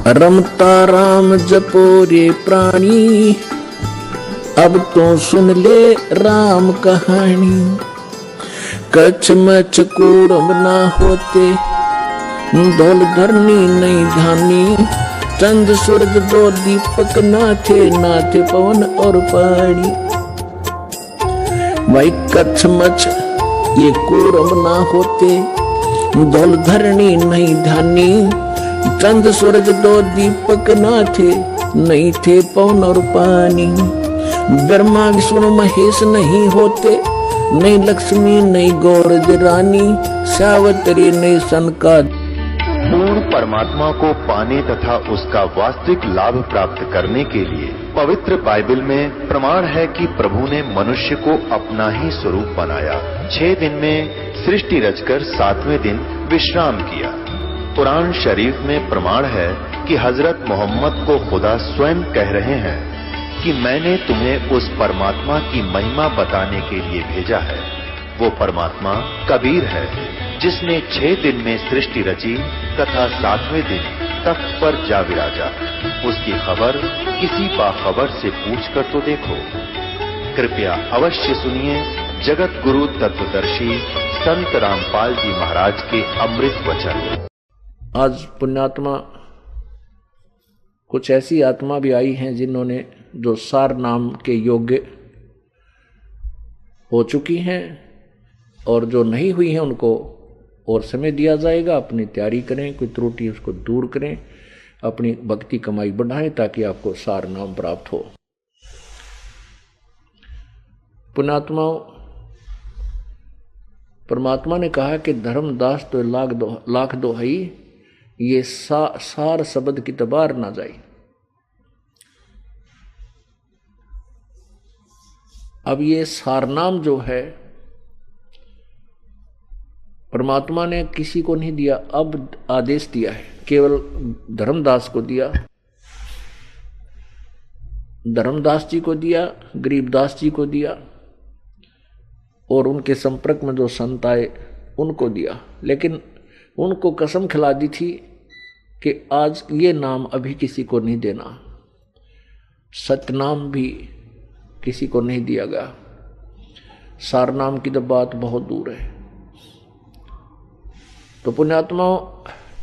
रमता राम जपो रे प्राणी, अब तो सुन ले राम कहानी। कच्छ मच कूड़म ना होते, धौल धरनी नहीं धानी। चंद सूरज दो दीपक ना थे पवन और पानी। भाई कच्छ मच ये कूड़म ना होते, धौल धरनी नहीं धानी। चंद सूरज दो दीपक ना नहीं थे पवन और पानी। ब्रह्मा विष्णु महेश नहीं होते, नहीं लक्ष्मी नहीं गौरज रानी। सावत्री नहीं सनका। पूर्ण परमात्मा को पाने तथा उसका वास्तविक लाभ प्राप्त करने के लिए पवित्र बाइबल में प्रमाण है कि प्रभु ने मनुष्य को अपना ही स्वरूप बनाया। 6 दिन में सृष्टि रचकर 7वें दिन विश्राम किया। कुरान शरीफ में प्रमाण है कि हजरत मोहम्मद को खुदा स्वयं कह रहे हैं कि मैंने तुम्हें उस परमात्मा की महिमा बताने के लिए भेजा है। वो परमात्मा कबीर है जिसने 6 दिन में सृष्टि रची तथा 7वें दिन तख्त पर जा विराजा। उसकी खबर किसी बाखबर से पूछकर तो देखो। कृपया अवश्य सुनिए जगत गुरु तत्वदर्शी संत रामपाल जी महाराज के अमृत वचन। आज पुण्यात्मा कुछ ऐसी आत्मा भी आई हैं जिन्होंने जो सार नाम के योग्य हो चुकी हैं, और जो नहीं हुई हैं उनको और समय दिया जाएगा। अपनी तैयारी करें, कोई त्रुटि उसको दूर करें, अपनी भक्ति कमाई बढ़ाएं ताकि आपको सार नाम प्राप्त हो। पुण्यात्माओं, परमात्मा ने कहा कि धर्मदास तो लाख दोहाई, ये सार शब्द की तबार ना जाए। अब ये सारनाम जो है परमात्मा ने किसी को नहीं दिया, अब आदेश दिया है, केवल धर्मदास को दिया। धर्मदास जी को दिया, गरीबदास जी को दिया, और उनके संपर्क में जो संत आए उनको दिया। लेकिन उनको कसम खिला दी थी कि आज ये नाम अभी किसी को नहीं देना। सतनाम भी किसी को नहीं दिया गया। सारनाम की तो बात बहुत दूर है। तो पुण्यात्माओं,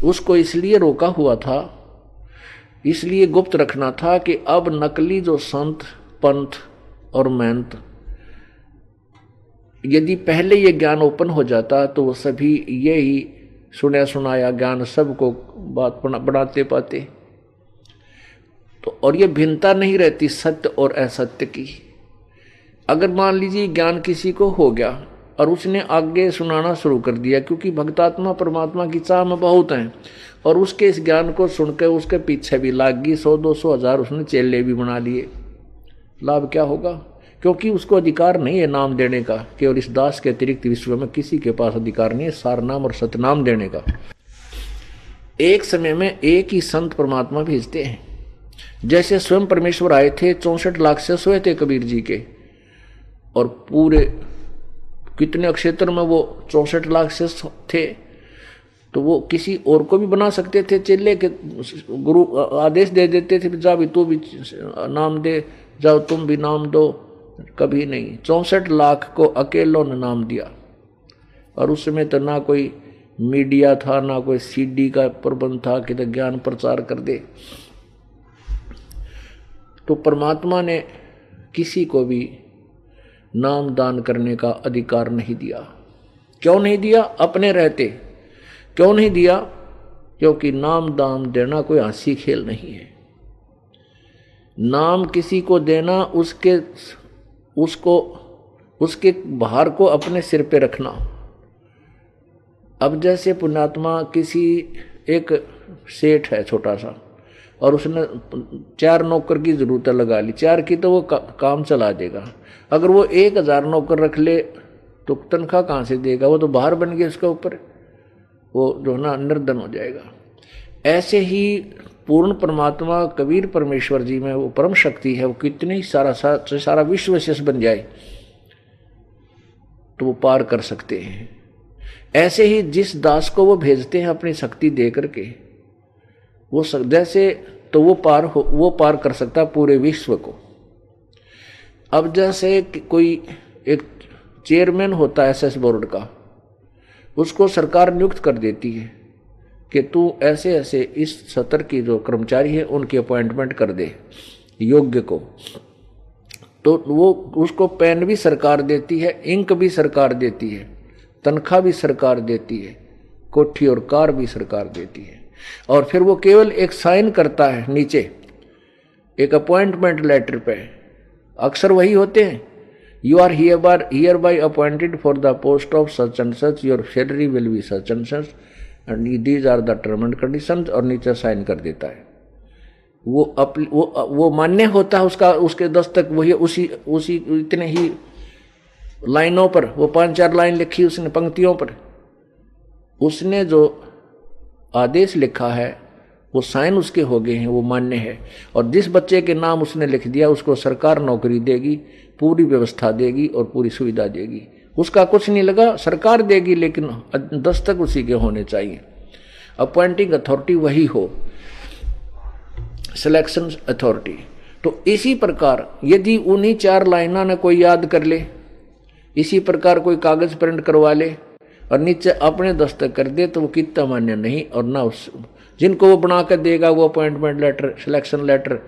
उसको इसलिए रोका हुआ था, इसलिए गुप्त रखना था कि अब नकली जो संत पंथ और महंत, यदि पहले ये ज्ञान ओपन हो जाता तो वो सभी यही सुना सुनाया ज्ञान सबको बात बढ़ाते पाते। तो और ये भिन्नता नहीं रहती सत्य और असत्य की। अगर मान लीजिए ज्ञान किसी को हो गया और उसने आगे सुनाना शुरू कर दिया, क्योंकि भक्तात्मा परमात्मा की चाह में बहुत हैं, और उसके इस ज्ञान को सुनकर उसके पीछे भी लाग गई 100, 200, 1000 उसने चेले भी बना लिए। लाभ क्या होगा? क्योंकि उसको अधिकार नहीं है नाम देने का। केवल इस दास के अतिरिक्त विश्व में किसी के पास अधिकार नहीं है सारनाम और सतनाम देने का। एक समय में एक ही संत परमात्मा भेजते हैं। जैसे स्वयं परमेश्वर आए थे, 64 लाख से सोए थे कबीर जी के, और पूरे कितने क्षेत्र में वो 64 लाख से थे, तो वो किसी और को भी बना सकते थे चेले के। गुरु आदेश दे देते थे, जा भी तू भी नाम दे, जाओ तुम भी नाम दो। कभी नहीं, 64 लाख को अकेलों ने नाम दिया। और उस समय तो ना कोई मीडिया था, ना कोई सीडी का प्रबंध था कि तो ज्ञान प्रचार कर दे। तो परमात्मा ने किसी को भी नाम दान करने का अधिकार नहीं दिया। क्यों नहीं दिया? अपने रहते। क्यों नहीं दिया? क्योंकि नाम दान देना कोई हंसी खेल नहीं है। नाम किसी को देना उसके भार को अपने सिर पे रखना। अब जैसे पुण्यात्मा किसी एक सेठ है छोटा सा, और उसने 4 नौकर की जरूरत लगा ली, 4 की तो वो काम चला देगा। अगर वो 1000 नौकर रख ले तो तनख्वाह कहाँ से देगा? वो तो भार बन गया उसके ऊपर, वो जो ना निर्धन हो जाएगा। ऐसे ही पूर्ण परमात्मा कबीर परमेश्वर जी में वो परम शक्ति है, वो कितनी सारा विश्व शेष बन जाए तो वो पार कर सकते हैं। ऐसे ही जिस दास को वो भेजते हैं अपनी शक्ति दे करके, जैसे तो वो पार कर सकता पूरे विश्व को। अब जैसे कोई एक चेयरमैन होता है एसएस बोर्ड का, उसको सरकार नियुक्त कर देती है कि तू ऐसे ऐसे इस सत्र की जो कर्मचारी है उनकी अपॉइंटमेंट कर दे योग्य को, तो वो उसको पेन भी सरकार देती है, इंक भी सरकार देती है, तनख्वाह भी सरकार देती है, कोठी और कार भी सरकार देती है। और फिर वो केवल एक साइन करता है नीचे एक अपॉइंटमेंट लेटर पे, अक्सर वही होते हैं, you are hereby appointed for the post of such and such, your salary will be such and such and these are the term and conditions, और नीचे साइन कर देता है। वो मान्य होता है उसका, उसके दस्तक वही उसी इतने ही लाइनों पर, वो 5-4 लाइन लिखी उसने पंक्तियों पर, उसने जो आदेश लिखा है वो साइन उसके हो गए हैं, वो मान्य है। और जिस बच्चे के नाम उसने लिख दिया उसको सरकार नौकरी देगी, पूरी व्यवस्था देगी और पूरी सुविधा देगी। उसका कुछ नहीं लगा, सरकार देगी, लेकिन दस्तक उसी के होने चाहिए। अपॉइंटिंग अथॉरिटी वही हो, सिलेक्शन अथॉरिटी। तो इसी प्रकार यदि उन्हीं 4 लाइनों ने कोई याद कर ले, इसी प्रकार कोई कागज प्रिंट करवा ले और नीचे अपने दस्तक कर दे, तो वो कितना मान्य नहीं, और ना उस जिनको वो बना कर देगा वो अपॉइंटमेंट लेटर, सिलेक्शन लेटर,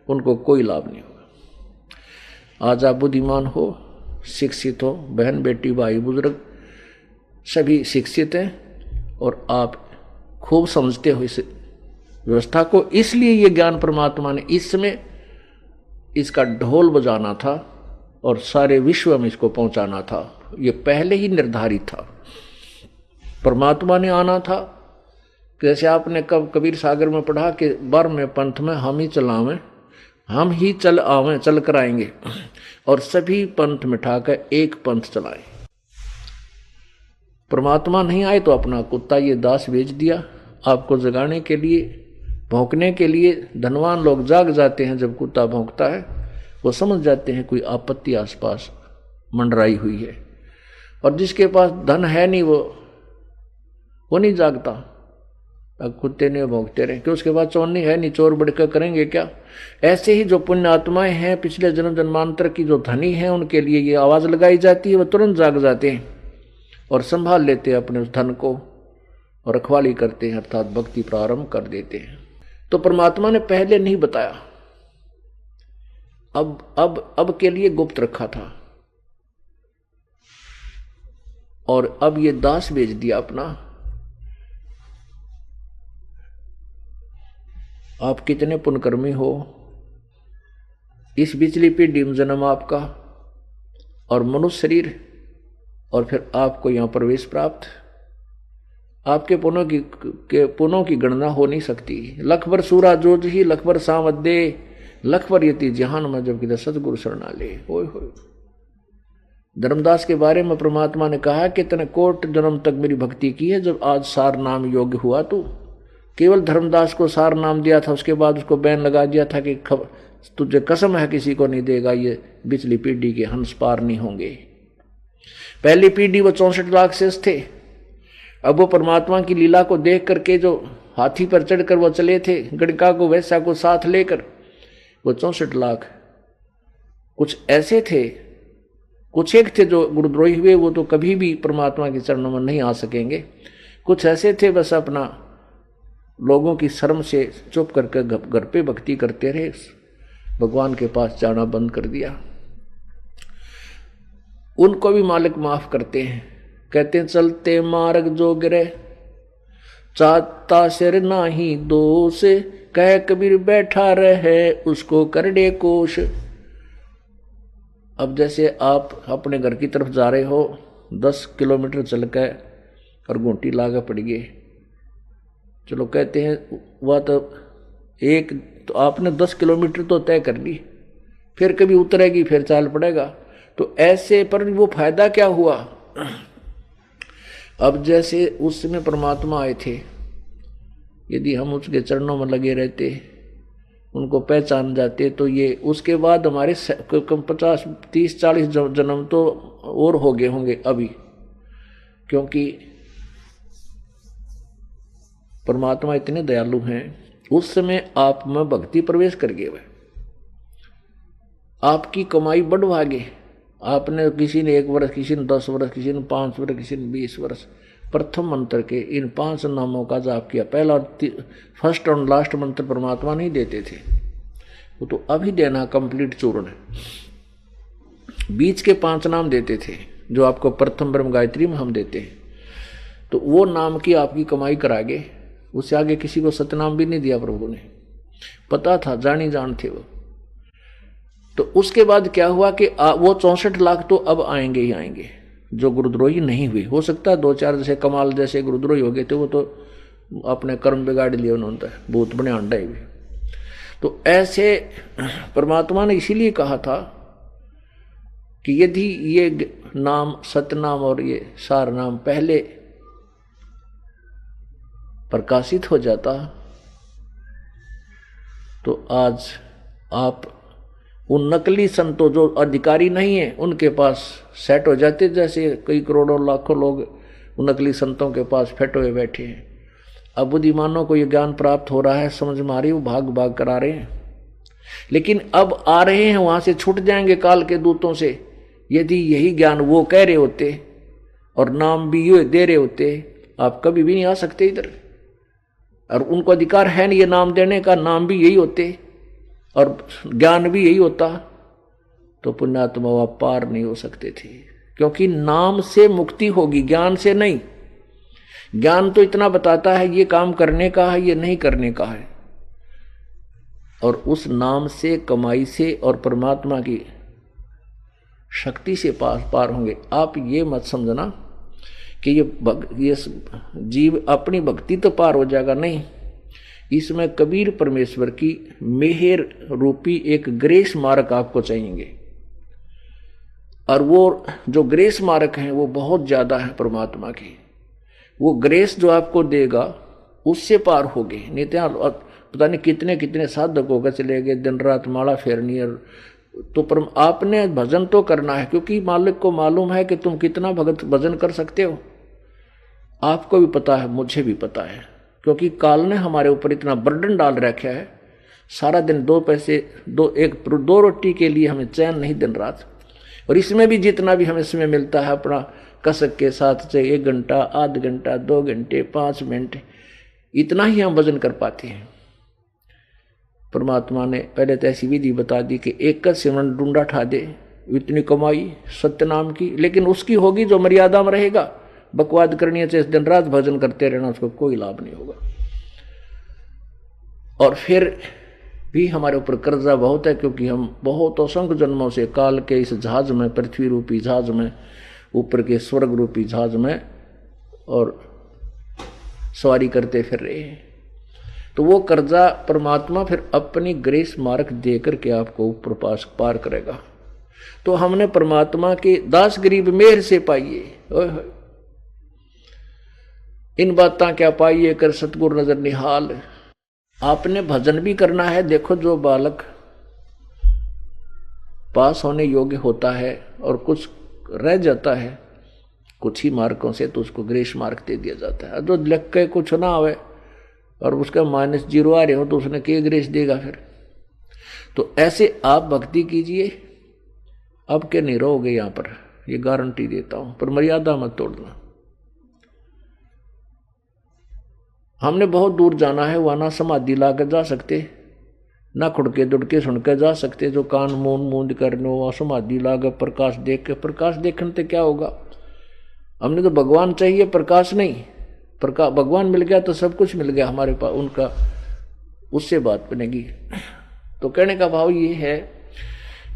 उनको कोई लाभ नहीं होगा। आज आप बुद्धिमान हो, शिक्षित हो, बहन बेटी भाई बुजुर्ग सभी शिक्षित हैं और आप खूब समझते हो इस व्यवस्था को, इसलिए ये ज्ञान परमात्मा ने इसमें इसका ढोल बजाना था और सारे विश्व में इसको पहुंचाना था। ये पहले ही निर्धारित था, परमात्मा ने आना था। जैसे आपने कब कबीर सागर में पढ़ा कि बर में पंथ में हम ही चलावें, हम ही चल आवें, चल कर आएंगे, और सभी पंथ मिठाकर एक पंथ चलाएं। परमात्मा नहीं आए तो अपना कुत्ता ये दास भेज दिया आपको जगाने के लिए, भौंकने के लिए। धनवान लोग जाग जाते हैं जब कुत्ता भौंकता है, वो समझ जाते हैं कोई आपत्ति आसपास मंडराई हुई है। और जिसके पास धन है नहीं वो नहीं जागता, अब कुत्ते ने भौंकते रहे कि उसके पास चोरनी है नहीं, चोर बढ़कर करेंगे क्या। ऐसे ही जो पुण्य आत्माएं हैं, पिछले जन्म जन्मांतर की जो धनी हैं, उनके लिए ये आवाज लगाई जाती है, वो तुरंत जाग जाते हैं और संभाल लेते हैं अपने उस धन को और रखवाली करते हैं, अर्थात भक्ति प्रारंभ कर देते हैं। तो परमात्मा ने पहले नहीं बताया, अब के लिए गुप्त रखा था, और अब ये दास भेज दिया अपना। आप कितने पुण्यकर्मी हो, इस बिचली पीढ़ी में जन्म आपका और मनुष्य शरीर, और फिर आपको यहां प्रवेश प्राप्त। आपके पुनों की गणना हो नहीं सकती। लख भर सूरा जोज ही लख भर सावदे, लख भर यति जहान में जब किधर सतगुरु शरणाले। होय होय। धर्मदास के बारे में परमात्मा ने कहा कि तने कोट जन्म तक मेरी भक्ति की है, जब आज सार नाम योग्य हुआ तू। केवल धर्मदास को सार नाम दिया था, उसके बाद उसको बैन लगा दिया था कि तुझे कसम है किसी को नहीं देगा, ये पिछली पीढ़ी के हंस पार नहीं होंगे। पहली पीढ़ी वो 64 लाख शेष थे। अब वो परमात्मा की लीला को देख करके जो हाथी पर चढ़कर वो चले थे, गणिका को वैसा को साथ लेकर, वो 64 लाख कुछ ऐसे थे, कुछ एक थे जो गुरुद्रोही हुए, वो तो कभी भी परमात्मा के चरणों में नहीं आ सकेंगे। कुछ ऐसे थे बस अपना लोगों की शर्म से चुप करके घर पे भक्ति करते रहे, भगवान के पास जाना बंद कर दिया। उनको भी मालिक माफ करते हैं, कहते हैं चलते मार्ग जो गिरे चाहता सिर नाही दोष, कह कबीर बैठा रहे उसको कर दे कोश। अब जैसे आप अपने घर की तरफ जा रहे हो, 10 किलोमीटर चल के और घूंटी लागा पड़ गए, चलो कहते हैं वह तो आपने 10 किलोमीटर तो तय कर ली, फिर कभी उतरेगी फिर चाल पड़ेगा। तो ऐसे पर वो फायदा क्या हुआ। अब जैसे उस समय परमात्मा आए थे, यदि हम उसके चरणों में लगे रहते, उनको पहचान जाते, तो ये उसके बाद हमारे 50, 30, 40 जन्म तो और हो गए होंगे अभी, क्योंकि परमात्मा इतने दयालु हैं। उस समय आप में भक्ति प्रवेश कर गए, आपकी कमाई बढ़वागे। आपने किसी ने 1 वर्ष, किसी ने 10 वर्ष, किसी ने 5 वर्ष, किसी ने 20 वर्ष प्रथम मंत्र के इन 5 नामों का जाप किया। पहला फर्स्ट और लास्ट मंत्र परमात्मा नहीं देते थे, वो तो अभी देना कंप्लीट चूर्ण है। बीच के 5 नाम देते थे जो आपको प्रथम ब्रह्म गायत्री में हम देते हैं। तो वो नाम की आपकी कमाई करागे। उससे आगे किसी को सतनाम भी नहीं दिया प्रभु ने, पता था, जानी जान थे वो। तो उसके बाद क्या हुआ कि वो 64 लाख तो अब आएंगे ही आएंगे जो गुरुद्रोही नहीं हुए। हो सकता है 2-4 जैसे कमाल जैसे गुरुद्रोही हो गए थे, वो तो अपने कर्म बिगाड़ लिए उन्होंने, भूत बने अंडा ही भी। तो ऐसे परमात्मा ने इसीलिए कहा था कि यदि ये नाम सतनाम और ये सार नाम पहले प्रकाशित हो जाता तो आज आप उन नकली संतों जो अधिकारी नहीं है उनके पास सेट हो जाते, जैसे कई करोड़ों लाखों लोग उन नकली संतों के पास फेट हुए बैठे हैं। अब बुद्धिमानों को ये ज्ञान प्राप्त हो रहा है, समझ में आ रही, वो भाग भाग करा रहे हैं, लेकिन अब आ रहे हैं वहां से छूट जाएंगे काल के दूतों से। यदि यही ज्ञान वो कह रहे होते और नाम भी ये दे रहे होते, आप कभी भी नहीं आ सकते इधर। और उनको अधिकार है नहीं ये नाम देने का, नाम भी यही होते और ज्ञान भी यही होता, तो पुण्यात्मा आप पार नहीं हो सकते थे। क्योंकि नाम से मुक्ति होगी, ज्ञान से नहीं। ज्ञान तो इतना बताता है ये काम करने का है, ये नहीं करने का है, और उस नाम से, कमाई से और परमात्मा की शक्ति से पार होंगे। आप ये मत समझना कि ये जीव अपनी भक्ति तो पार हो जाएगा, नहीं। इसमें कबीर परमेश्वर की मेहर रूपी एक ग्रेस मार्क आपको चाहिए, और वो जो ग्रेस मार्क है वो बहुत ज्यादा है परमात्मा की। वो ग्रेस जो आपको देगा उससे पार होगे। नहीं तो पता नहीं कितने कितने साधक होकर चले गए, दिन रात माला फेरनी है। तो आपने भजन तो करना है, क्योंकि मालिक को मालूम है कि तुम कितना भजन कर सकते हो। आपको भी पता है, मुझे भी पता है, क्योंकि काल ने हमारे ऊपर इतना बर्डन डाल रखा है। सारा दिन 2 पैसे 2 रोटी के लिए हमें चैन नहीं दिन रात। और इसमें भी जितना भी हमें समय मिलता है अपना कसक के साथ, चाहे 1 घंटा, आध घंटा, 2 घंटे, 5 मिनट, इतना ही हम भजन कर पाते हैं। परमात्मा ने पहले तो ऐसी विधि बता दी कि एक का सिमरन ढूंढा ठा दे, इतनी कमाई सत्यनाम की, लेकिन उसकी होगी जो मर्यादा में रहेगा। बकवाद करनी है, चाहे दिन रात भजन करते रहना, उसको कोई लाभ नहीं होगा। और फिर भी हमारे ऊपर कर्जा बहुत है, क्योंकि हम बहुत असंख्य जन्मों से काल के इस जहाज में, पृथ्वी रूपी जहाज में, ऊपर के स्वर्ग रूपी जहाज में और सवारी करते फिर रहे हैं। तो वो कर्जा परमात्मा फिर अपनी ग्रेस मार्क दे करके आपको ऊपर पार करेगा। तो हमने परमात्मा के दास गरीब मेहर से पाइए। इन बातें क्या पाइए कर सतगुरु नजर निहाल। आपने भजन भी करना है। देखो, जो बालक पास होने योग्य होता है और कुछ रह जाता है कुछ ही मार्कों से, तो उसको ग्रेस मार्क दे दिया जाता है। जो लिख के कुछ ना आवे और उसका -0 आ रहे हो, तो उसने क्या ग्रेस देगा फिर। तो ऐसे आप भक्ति कीजिए, अब के नहीं रहोगे यहां पर, ये गारंटी देता हूं। पर मर्यादा मत तोड़ना। हमने बहुत दूर जाना है, वहां ना समाधि लाकर जा सकते, ना खुड़के दुड़के सुनकर जा सकते। जो कान मूंद करने वहां समाधि लाकर प्रकाश देख के, प्रकाश देखने से क्या होगा। हमने तो भगवान चाहिए, प्रकाश नहीं। भगवान मिल गया तो सब कुछ मिल गया हमारे पास, उनका उससे बात बनेगी। तो कहने का भाव ये है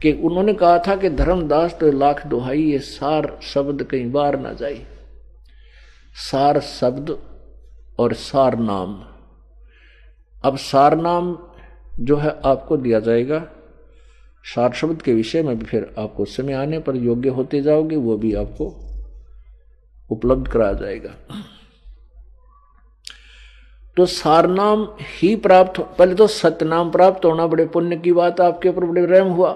कि उन्होंने कहा था कि धर्मदास तो लाख दुहाई, ये सार शब्द कहीं बार ना जाए। सार शब्द और सार नाम। अब सार नाम जो है आपको दिया जाएगा, सार शब्द के विषय में भी फिर आपको समय आने पर योग्य होते जाओगे, वो भी आपको उपलब्ध कराया जाएगा। तो सार नाम ही प्राप्त, पहले तो सतनाम प्राप्त होना बड़े पुण्य की बात, आपके ऊपर बड़े रहम हुआ।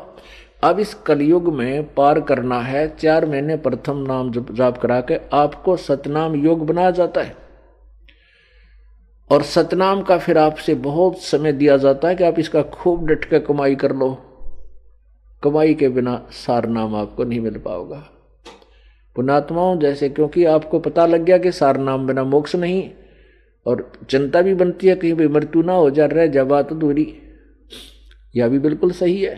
अब इस कलयुग में पार करना है, 4 महीने प्रथम नाम जाप करा के आपको सतनाम योग बनाया जाता है। और सतनाम का फिर आपसे बहुत समय दिया जाता है कि आप इसका खूब डट के कमाई कर लो। कमाई के बिना सार नाम आपको नहीं मिल पाएगा पुण्यात्माओं। जैसे क्योंकि आपको पता लग गया कि सार नाम बिना मोक्ष नहीं, और चिंता भी बनती है कहीं भी मृत्यु ना हो जा रहा है, जब बात दूरी, यह भी बिल्कुल सही है।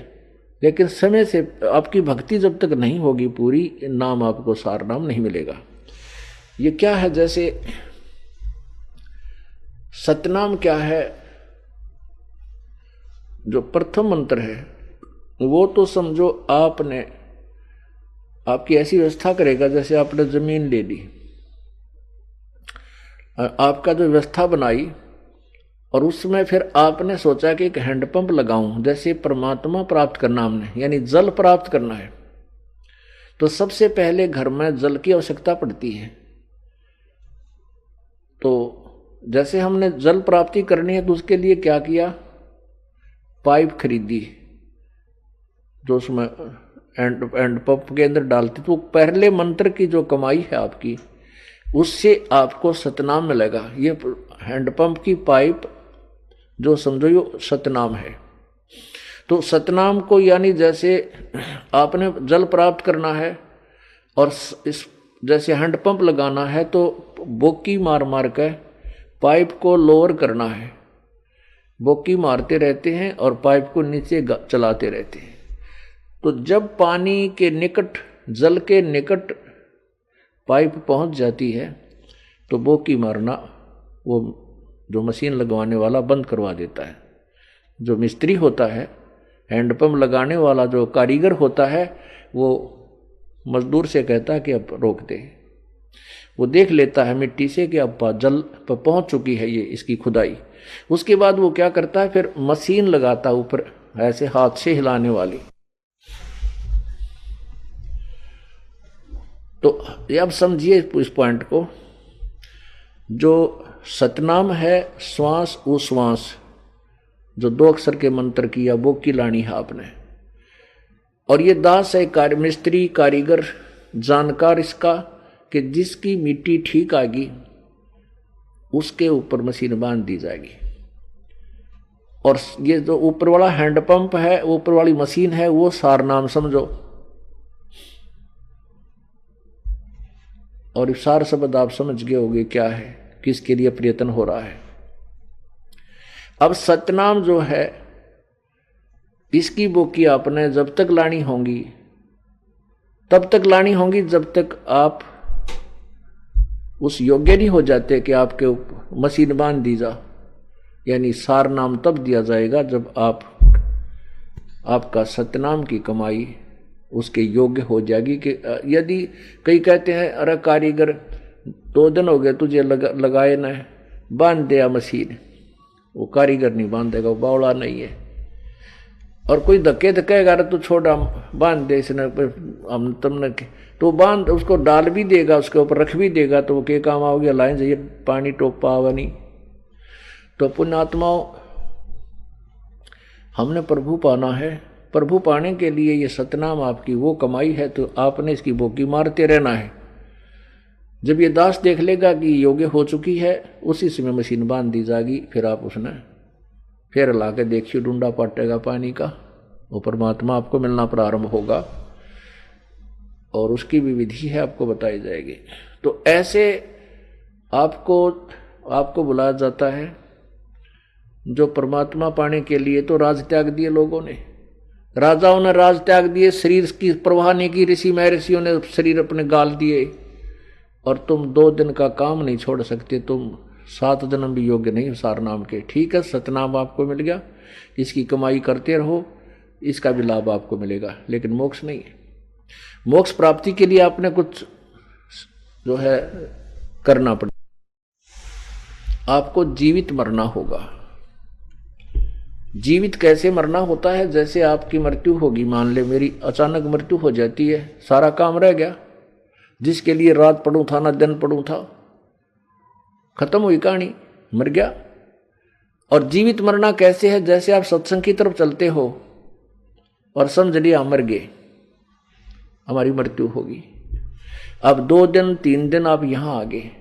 लेकिन समय से आपकी भक्ति जब तक नहीं होगी पूरी, नाम आपको सार नाम नहीं मिलेगा। ये क्या है, जैसे सतनाम क्या है, जो प्रथम मंत्र है वो तो समझो आपने, आपकी ऐसी व्यवस्था करेगा जैसे आपने जमीन ले ली, आपका जो व्यवस्था बनाई, और उसमें फिर आपने सोचा कि एक हैंडपंप लगाऊं, जैसे परमात्मा प्राप्त करना हमने, यानी जल प्राप्त करना है, तो सबसे पहले घर में जल की आवश्यकता पड़ती है। तो जैसे हमने जल प्राप्ति करनी है तो उसके लिए क्या किया, पाइप खरीदी, जो उसमें एंड पंप के अंदर डालती, तो पहले मंत्र की जो कमाई है आपकी, उससे आपको सतनाम मिलेगा। ये हैंडपंप की पाइप जो समझो ये सतनाम है। तो सतनाम को यानी जैसे आपने जल प्राप्त करना है और इस जैसे हैंडपंप लगाना है, तो बोकी मार मार के पाइप को लोअर करना है। बोकी मारते रहते हैं और पाइप को नीचे चलाते रहते हैं। तो जब पानी के निकट, जल के निकट पाइप पहुंच जाती है तो बोकी मारना वो जो मशीन लगवाने वाला बंद करवा देता है। जो मिस्त्री होता है, हैंडपंप लगाने वाला जो कारीगर होता है, वो मजदूर से कहता है कि अब रोक दे। वो देख लेता है मिट्टी से कि अब जल पर पहुंच चुकी है ये इसकी खुदाई। उसके बाद वो क्या करता है, फिर मशीन लगाता है ऊपर, ऐसे हाथ से हिलाने वाली। तो अब समझिए इस पॉइंट को, जो सतनाम है श्वास उश्वास, जो 2 अक्षर के मंत्र की या बोकी लानी है आपने, और ये दास है मिस्त्री कारीगर जानकार इसका, कि जिसकी मिट्टी ठीक आएगी उसके ऊपर मशीन बांध दी जाएगी। और ये जो ऊपर वाला हैंडपंप है, ऊपर वाली मशीन है, वो सार नाम समझो। और सार शब्द आप समझ गए होंगे क्या है, किसके लिए प्रयत्न हो रहा है। अब सतनाम जो है, इसकी बोकी आपने जब तक लानी होंगी, तब तक लानी होंगी जब तक आप उस योग्य नहीं हो जाते कि आपके मशीन बांध दी जा। यानी सार नाम तब दिया जाएगा जब आपका सतनाम की कमाई उसके योग्य हो जाएगी। कि यदि कई कहते हैं अरे कारीगर 2 दिन हो गए तुझे लगाए न, बांध दिया मशीन, वो कारीगर नहीं बांधेगा, वो बावड़ा नहीं है। और कोई धक्के धक्केगा तो छोड़ा बांध दे इसने, हम तुमने, तो बांध उसको डाल भी देगा, उसके ऊपर रख भी देगा, तो वो क्या काम आओगे, लाइन चाहिए पानी टोप पावा नहीं। तो पुण्यात्माओं, हमने प्रभु पाना है, प्रभु पाने के लिए ये सतनाम आपकी वो कमाई है, तो आपने इसकी बोकी मारते रहना है। जब ये दास देख लेगा कि योग्य हो चुकी है, उसी समय मशीन बांध दी जाएगी। फिर आप उसने फिर ला के देखिए, डूंडा पाटेगा पानी का, वो परमात्मा आपको मिलना प्रारंभ होगा, और उसकी भी विधि है आपको बताई जाएगी। तो ऐसे आपको बुलाया जाता है। जो परमात्मा पाने के लिए तो राज त्याग दिए लोगों ने, राजाओं ने राज त्याग दिए, शरीर की परवाह नहीं की, ऋषि महर्षियों ने शरीर अपने गाल दिए। और तुम 2 दिन का काम नहीं छोड़ सकते, तुम 7 जन्म भी योग्य नहीं सार नाम के। ठीक है, सतनाम आपको मिल गया, इसकी कमाई करते रहो, इसका भी लाभ आपको मिलेगा, लेकिन मोक्ष नहीं है। मोक्ष प्राप्ति के लिए आपने कुछ जो है करना पड़ेगा, आपको जीवित मरना होगा। जीवित कैसे मरना होता है, जैसे आपकी मृत्यु होगी, मान ले मेरी अचानक मृत्यु हो जाती है, सारा काम रह गया, जिसके लिए रात पढ़ूं था ना दिन पढ़ूं था, खत्म हुई कहानी, मर गया। और जीवित मरना कैसे है, जैसे आप सत्संग की तरफ चलते हो और समझ लिया मर गए, हमारी मृत्यु होगी। अब 2 दिन 3 दिन आप यहां आ गए,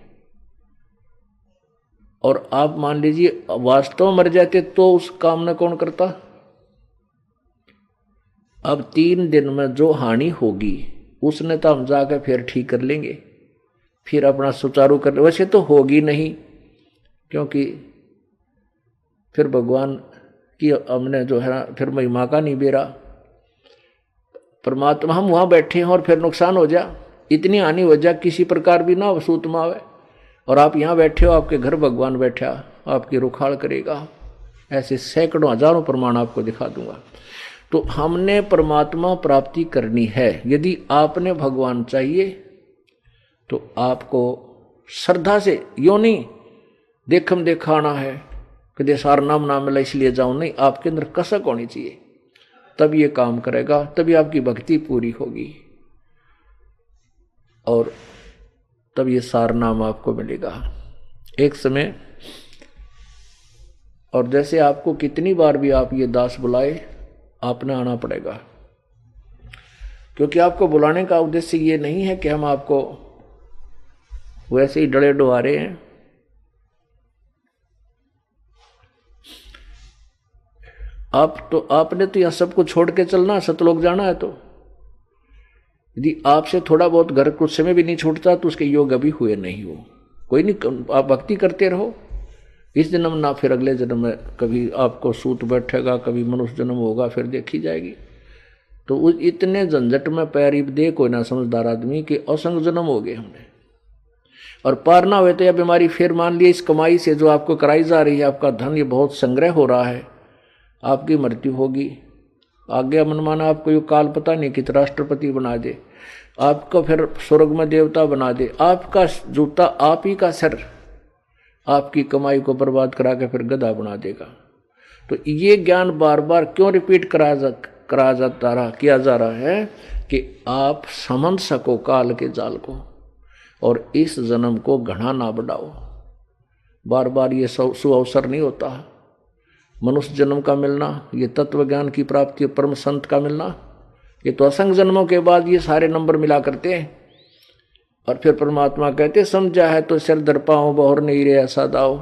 और आप मान लीजिए वास्तव में मर जाते तो उस काम न कौन करता। अब 3 दिन में जो हानि होगी उसने तो हम जाकर फिर ठीक कर लेंगे, फिर अपना सुचारू कर, वैसे तो होगी नहीं, क्योंकि फिर भगवान की हमने जो है फिर महिमा का नहीं बेरा, परमात्मा हम वहां बैठे हैं और फिर नुकसान हो जा, इतनी हानि हो जा किसी प्रकार भी ना सूत में आवे, और आप यहाँ बैठे हो, आपके घर भगवान बैठा आपकी रुखाड़ करेगा। ऐसे सैकड़ों हजारों प्रमाण आपको दिखा दूंगा। तो हमने परमात्मा प्राप्ति करनी है। यदि आपने भगवान चाहिए तो आपको श्रद्धा से, यो नहीं देखम देखाना है कि सार नाम ना मिला इसलिए जाऊं, नहीं, आपके अंदर कसक होनी चाहिए, तब ये काम करेगा, तभी आपकी भक्ति पूरी होगी और तब ये सार नाम आपको मिलेगा एक समय। और जैसे आपको कितनी बार भी आप ये दास बुलाए, आपने आना पड़ेगा, क्योंकि आपको बुलाने का उद्देश्य ये नहीं है कि हम आपको वैसे ही डरे डुआ रहे हैं। आपने तो यह सबको छोड़ के चलना, सतलोक जाना है। तो यदि आपसे थोड़ा बहुत घर कुछ समय भी नहीं छूटता तो उसके योग अभी हुए नहीं हो। कोई नहीं, आप भक्ति करते रहो, इस जन्म ना फिर अगले जन्म में कभी आपको सूत बैठेगा, कभी मनुष्य जन्म होगा, फिर देखी जाएगी। तो इतने झंझट में पैर दे कोई ना समझदार आदमी कि असंग जन्म हो गए हमने, और पार ना हुए तो यह बीमारी फिर मान लिया इस कमाई से जो आपको कराई जा रही है, आपका धन ये बहुत संग्रह हो रहा है, आपकी मृत्यु होगी। आगे मनमाना आपको ये काल पता नहीं कि राष्ट्रपति बना दे, आपको फिर स्वर्ग में देवता बना दे, आपका जूता आप ही का सर आपकी कमाई को बर्बाद करा के फिर गधा बना देगा। तो ये ज्ञान बार बार क्यों रिपीट किया जा रहा है कि आप समझ सको काल के जाल को और इस जन्म को घना ना बढ़ाओ। बार बार ये सुअवसर नहीं होता। मनुष्य जन्म का मिलना, ये तत्व ज्ञान की प्राप्ति, परम संत का मिलना, ये तो असंख्य जन्मों के बाद ये सारे नंबर मिला करते हैं। और फिर परमात्मा कहते समझा है तो सिर दर पाओ बहुर नहीं रे ऐसा दाओ,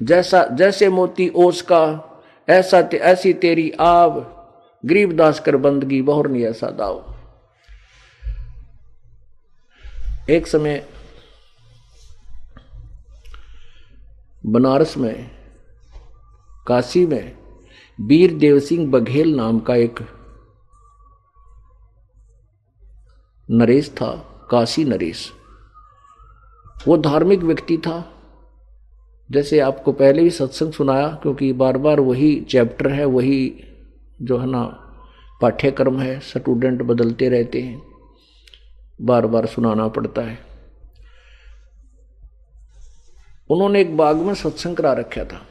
जैसे मोती ओस का ऐसी तेरी आब, गरीबदास कर बंदगी बहुर नहीं ऐसा दाओ। एक समय बनारस में, काशी में वीर देव सिंह बघेल नाम का एक नरेश था, काशी नरेश। वो धार्मिक व्यक्ति था, जैसे आपको पहले भी सत्संग सुनाया, क्योंकि बार बार वही चैप्टर है, वही जो है ना पाठ्यक्रम है, स्टूडेंट बदलते रहते हैं, बार बार सुनाना पड़ता है। उन्होंने एक बाग में सत्संग करा रखा था,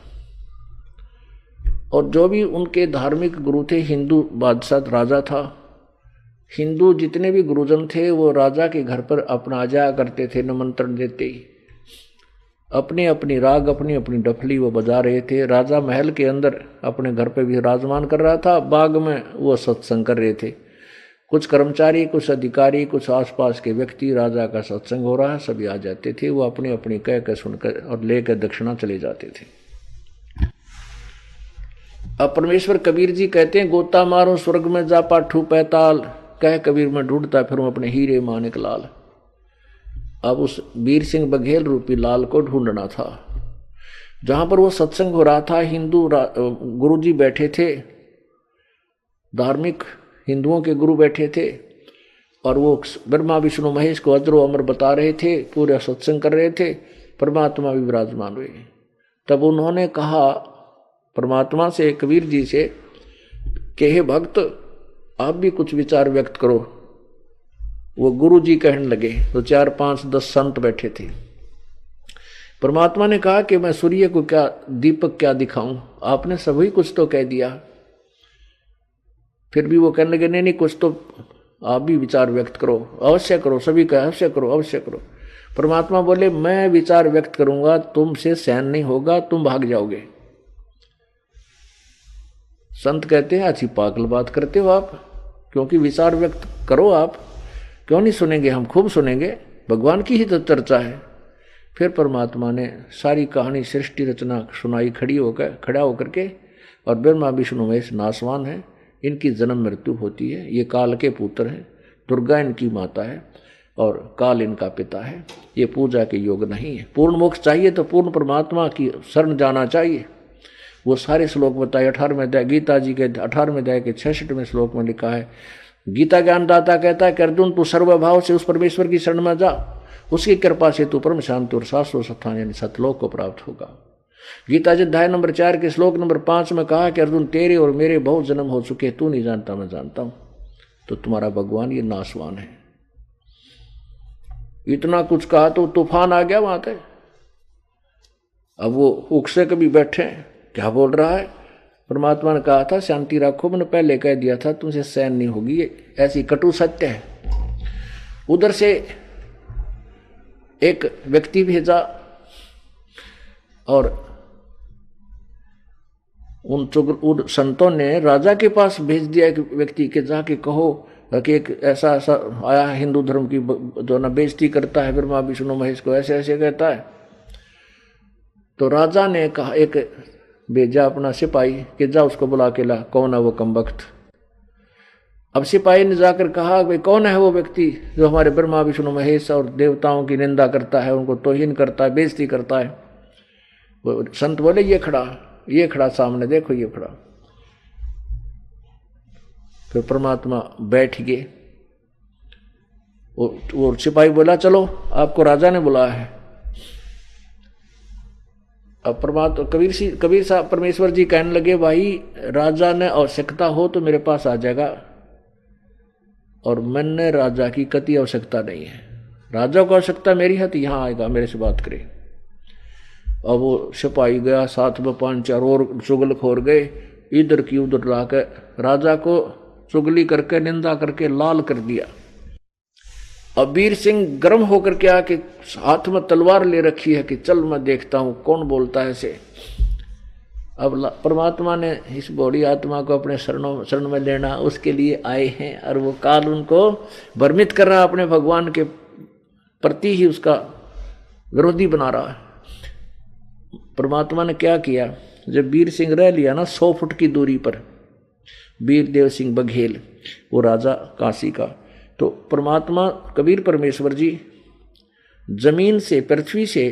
और जो भी उनके धार्मिक गुरु थे, हिंदू बादशाह राजा था, हिंदू जितने भी गुरुजन थे वो राजा के घर पर अपना जाया करते थे, निमंत्रण देते ही अपनी अपनी राग, अपनी अपनी डफली वो बजा रहे थे। राजा महल के अंदर अपने घर पे भी विराजमान कर रहा था, बाग में वो सत्संग कर रहे थे। कुछ कर्मचारी, कुछ अधिकारी, कुछ आसपास के व्यक्ति, राजा का सत्संग हो रहा है, सभी आ जाते थे। वो अपनी अपनी कह कर सुनकर और लेकर दक्षिणा चले जाते थे। अब परमेश्वर कबीर जी कहते हैं, गोता मारो स्वर्ग में जा पाठू पैताल, कह कबीर में ढूंढता फिर अपने हीरे मानिक लाल। अब उस वीर सिंह बघेल रूपी लाल को ढूंढना था। जहां पर वो सत्संग हो रहा था, हिंदू गुरुजी बैठे थे, धार्मिक हिंदुओं के गुरु बैठे थे, और वो ब्रह्मा विष्णु महेश को अजरो अमर बता रहे थे, पूरा सत्संग कर रहे थे। परमात्मा भी विराजमान हुए। तब उन्होंने कहा परमात्मा से, कबीर जी से, कि हे भक्त आप भी कुछ विचार व्यक्त करो। वो गुरु जी कहने लगे, तो 4, 5, 10 संत बैठे थे। परमात्मा ने कहा कि मैं सूर्य को क्या, दीपक क्या दिखाऊं, आपने सभी कुछ तो कह दिया। फिर भी वो कहने लगे, नहीं कुछ तो आप भी विचार व्यक्त करो, अवश्य करो, सभी कहे अवश्य करो, अवश्य करो। परमात्मा बोले, मैं विचार व्यक्त करूंगा, तुमसे सहन नहीं होगा, तुम भाग जाओगे। संत कहते हैं, अच्छी पागल बात करते हो आप, क्योंकि विचार व्यक्त करो आप, क्यों नहीं सुनेंगे, हम खूब सुनेंगे, भगवान की ही तो चर्चा है। फिर परमात्मा ने सारी कहानी सृष्टि रचना सुनाई खड़ा होकर के, और ब्रह्मा विष्णु महेश नासवान है, इनकी जन्म मृत्यु होती है, ये काल के पुत्र हैं, दुर्गा इनकी माता है और काल इनका पिता है, ये पूजा के योग नहीं है। पूर्ण मोक्ष चाहिए तो पूर्ण परमात्मा की शरण जाना चाहिए। वो सारे श्लोक बताए 18वें अध्याय, गीता जी के 18वें अध्याय के 66वें श्लोक में लिखा है, गीता ज्ञानदाता कहता है कि अर्जुन तू सर्वभाव से उस परमेश्वर की शरण में जा, उसकी कृपा से तू परम शांति और शाश्वत स्थान यानी सतलोक को प्राप्त होगा। गीता जी अध्याय नंबर 4 के श्लोक नंबर 5 में कहा कि अर्जुन तेरे और मेरे बहुत जन्म हो चुके, तू नहीं जानता मैं जानता हूं, तो तुम्हारा भगवान ये नासवान है। इतना कुछ कहा तो तूफान आ गया वहां तक। अब वो उकसे कभी बैठे, क्या बोल रहा है? परमात्मा ने कहा था शांति रखो, मैंने पहले कह दिया था तुमसे सहन नहीं होगी, ये ऐसी कटु सत्य है। उधर से एक व्यक्ति भेजा और उन संतों ने राजा के पास भेज दिया एक व्यक्ति के, जाके कहो कि एक ऐसा आया हिंदू धर्म की जो ना बेइज्जती करता है ब्रह्मा विष्णु महेश को, ऐसे ऐसे कहता है। तो राजा ने कहा, एक भेजा अपना सिपाही कि जा उसको बुला के ला, कौन है वो कमबख्त। अब सिपाही ने जाकर कहा भाई कौन है वो व्यक्ति जो हमारे ब्रह्मा विष्णु महेश और देवताओं की निंदा करता है, उनको तौहीन करता है, बेइज्जती करता है। वो संत बोले ये खड़ा सामने देखो, ये खड़ा। फिर परमात्मा बैठ गए। वो सिपाही बोला चलो आपको राजा ने बुलाया है। अब परमात्मा कबीर साहब परमेश्वर जी कहने लगे भाई राजा ने आवश्यकता हो तो मेरे पास आ जाएगा, और मैंने राजा की कति आवश्यकता नहीं है, राजा को आवश्यकता मेरी है तो यहां आएगा मेरे से बात करे। अब वो सिपाही गया, साथ में 5-4 और चुगलखोर गए, इधर की उधर लाकर राजा को चुगली करके निंदा करके लाल कर दिया। अब वीर सिंह गर्म होकर के आके हाथ में तलवार ले रखी है कि चल मैं देखता हूं कौन बोलता है इसे। अब परमात्मा ने इस बॉडी आत्मा को अपने शरण में लेना उसके लिए आए हैं, और वो काल उनको भ्रमित कर रहा, अपने भगवान के प्रति ही उसका विरोधी बना रहा है। परमात्मा ने क्या किया, जब वीर सिंह रह लिया ना 100 फुट की दूरी पर, वीर देव सिंह बघेल वो राजा काशी का, तो परमात्मा कबीर परमेश्वर जी जमीन से, पृथ्वी से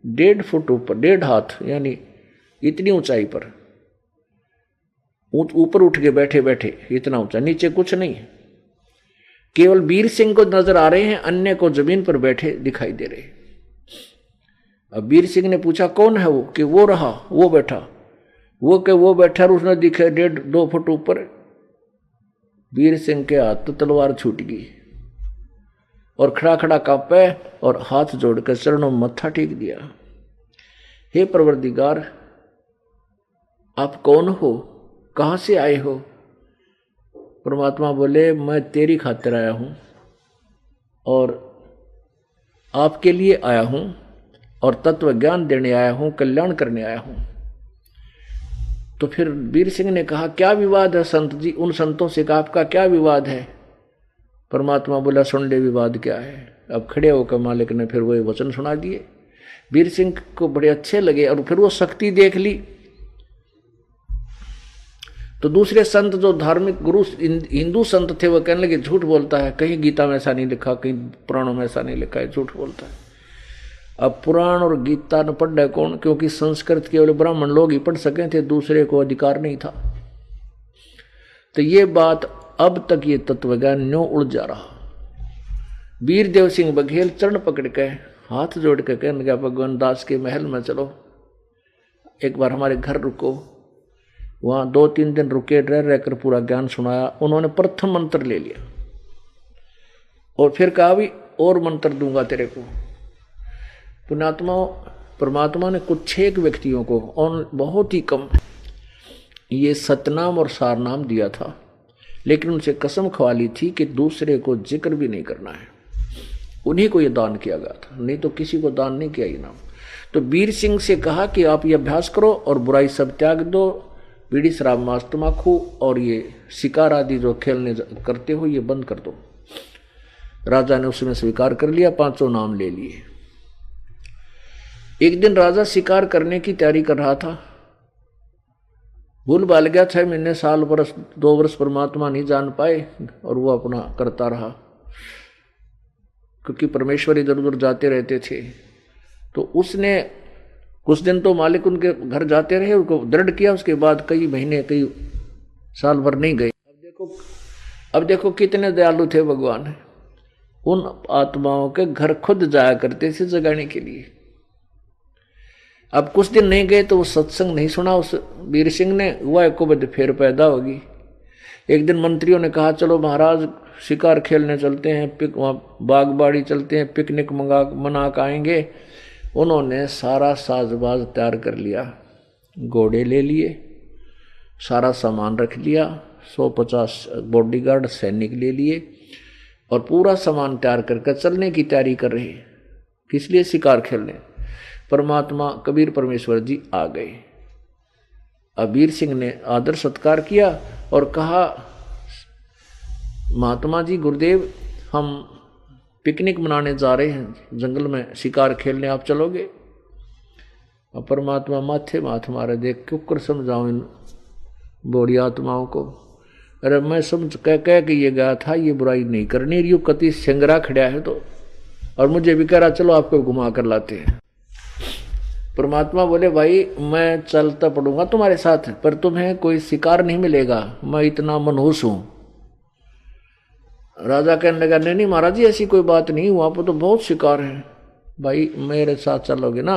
1.5 फुट ऊपर, 1.5 हाथ यानी इतनी ऊंचाई पर ऊपर उठ के बैठे बैठे, इतना ऊंचा, नीचे कुछ नहीं, केवल वीर सिंह को नजर आ रहे हैं, अन्य को जमीन पर बैठे दिखाई दे रहे। अब वीर सिंह ने पूछा कौन है वो, कि वो रहा, वो बैठा, वो बैठा, और उसने दिखे 1.5-2 फुट ऊपर। वीर सिंह के हाथ तो तलवार छूट गई और खड़ा खड़ा कांपे और हाथ जोड़कर चरणों में मत्था टेक दिया। हे परवरदिगार आप कौन हो, कहां से आए हो? परमात्मा बोले मैं तेरी खातिर आया हूं और आपके लिए आया हूं और तत्व ज्ञान देने आया हूं, कल्याण करने आया हूं। तो फिर वीर सिंह ने कहा क्या विवाद है संत जी? उन संतों से कहा आपका क्या विवाद है? परमात्मा बोला सुन ले विवाद क्या है। अब खड़े होकर मालिक ने फिर वही वचन सुना दिए। वीर सिंह को बड़े अच्छे लगे और फिर वो शक्ति देख ली। तो दूसरे संत जो धार्मिक गुरु हिंदू संत थे वो कहने लगे झूठ बोलता है, कहीं गीता में ऐसा नहीं लिखा, कहीं पुराणों में ऐसा नहीं लिखा है, झूठ बोलता है। अब पुराण और गीता न पढ़ रहे कौन, क्योंकि संस्कृत केवल ब्राह्मण लोग ही पढ़ सके थे, दूसरे को अधिकार नहीं था। तो ये बात अब तक ये तत्वज्ञान न्यों उड़ जा रहा। वीर देव सिंह बघेल चरण पकड़ के हाथ जोड़ के कहने लगा भगवान दास के महल में चलो, एक बार हमारे घर रुको। वहां 2-3 दिन रुके, रह रहकर पूरा ज्ञान सुनाया। उन्होंने प्रथम मंत्र ले लिया और फिर कहा भी और मंत्र दूंगा तेरे को। पुण्यात्मा परमात्मा ने कुछ 6 व्यक्तियों को और बहुत ही कम ये सतनाम और सारनाम दिया था, लेकिन उनसे कसम खवा ली थी कि दूसरे को जिक्र भी नहीं करना है। उन्हीं को ये दान किया गया था, नहीं तो किसी को दान नहीं किया ये नाम। तो वीर सिंह से कहा कि आप ये अभ्यास करो और बुराई सब त्याग दो, बीड़ी शराब मांस तम्बाकू और ये शिकार आदि जो खेलने करते हो ये बंद कर दो। राजा ने उसमें स्वीकार कर लिया, 5 नाम ले लिए। एक दिन राजा शिकार करने की तैयारी कर रहा था, भूल भाल गया, 6 महीने साल वर्ष 2 वर्ष परमात्मा नहीं जान पाए और वो अपना करता रहा, क्योंकि परमेश्वर इधर उधर जाते रहते थे। तो उसने कुछ दिन तो मालिक उनके घर जाते रहे, उनको दृढ़ किया, उसके बाद कई महीने कई साल भर नहीं गए। अब देखो कितने दयालु थे भगवान, उन आत्माओं के घर खुद जाया करते थे जगाने के लिए। अब कुछ दिन नहीं गए तो वो सत्संग नहीं सुना उस वीर सिंह ने, हुआ को बद फेर पैदा होगी। एक दिन मंत्रियों ने कहा चलो महाराज शिकार खेलने चलते हैं, वहाँ बागबाड़ी चलते हैं, पिकनिक मना के आएंगे। उन्होंने सारा साजबाज तैयार कर लिया, घोड़े ले लिए, सारा सामान रख लिया, 150 बॉडीगार्ड सैनिक ले लिए और पूरा सामान तैयार करके चलने की तैयारी कर रहे। किस लिए? शिकार खेलने। परमात्मा कबीर परमेश्वर जी आ गए। अबीर सिंह ने आदर सत्कार किया और कहा महात्मा जी गुरुदेव हम पिकनिक मनाने जा रहे हैं, जंगल में शिकार खेलने, आप चलोगे? और परमात्मा माथे माथ मारे, देख क्यों कर समझाऊं इन बोड़ी आत्माओं को। अरे मैं समझ कह के ये गया था ये बुराई नहीं करनी, यू कति सिंगरा खड़ा है तो, और मुझे भी कह रहा चलो आपको घुमा कर लाते हैं। परमात्मा बोले भाई मैं चलता पड़ूंगा तुम्हारे साथ, पर तुम्हें कोई शिकार नहीं मिलेगा, मैं इतना मनहूस हूं। राजा कहने लगा नहीं महाराज जी ऐसी कोई बात नहीं, वहां पर तो बहुत शिकार है। भाई मेरे साथ चलोगे ना,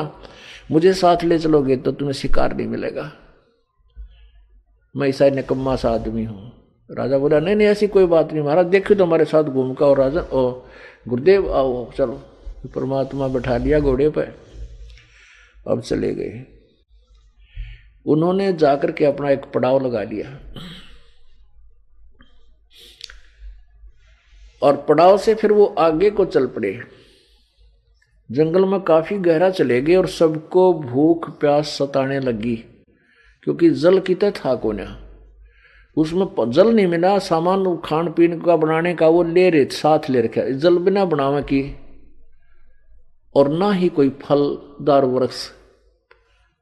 मुझे साथ ले चलोगे तो तुम्हें शिकार नहीं मिलेगा, मैं ऐसा निकम्मा सा आदमी हूं। राजा बोला नहीं ऐसी कोई बात नहीं महाराज, देखो तो हमारे साथ घूम का। और राजा ओ गुरुदेव आओ चलो। परमात्मा बैठा लिया घोड़े पर, अब चले गए। उन्होंने जाकर के अपना एक पड़ाव लगा लिया और पड़ाव से फिर वो आगे को चल पड़े। जंगल में काफी गहरा चले गए और सबको भूख प्यास सताने लगी, क्योंकि जल कितना था कोना, उसमें जल नहीं मिला। सामान खान पीन का बनाने का वो ले रहे साथ ले रखे, जल बिना बनावे की, और ना ही कोई फलदार वृक्ष।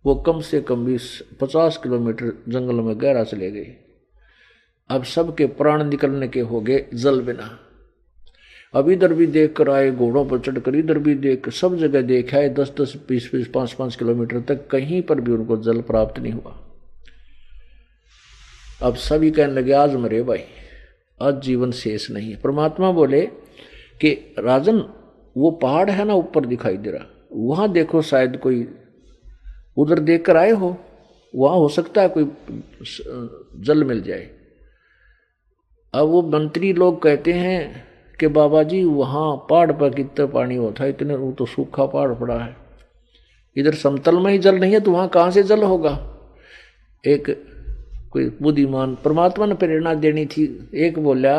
वो कम से कम 20-50 किलोमीटर जंगल में गहरा चले गए। अब सबके प्राण निकलने के हो गए जल बिना। अब इधर भी देख कर आए, घोड़ों पर चढ़कर इधर भी देख, सब जगह देखा है, 10-10, 20-20, 5-5 किलोमीटर तक कहीं पर भी उनको जल प्राप्त नहीं हुआ। अब सभी कहने लगे आज मरे भाई, आज जीवन शेष नहीं है। परमात्मा बोले कि राजन वो पहाड़ है ना ऊपर दिखाई दे रहा, वहां देखो शायद कोई, उधर देख कर आए हो, वहां हो सकता है कोई जल मिल जाए। अब वो मंत्री लोग कहते हैं कि बाबा जी वहां पहाड़ पर कितना पानी होता है, इतने वो तो सूखा पहाड़ पड़ा है, इधर समतल में ही जल नहीं है तो वहां कहां से जल होगा। एक कोई बुद्धिमान, परमात्मा ने प्रेरणा देनी थी, एक बोला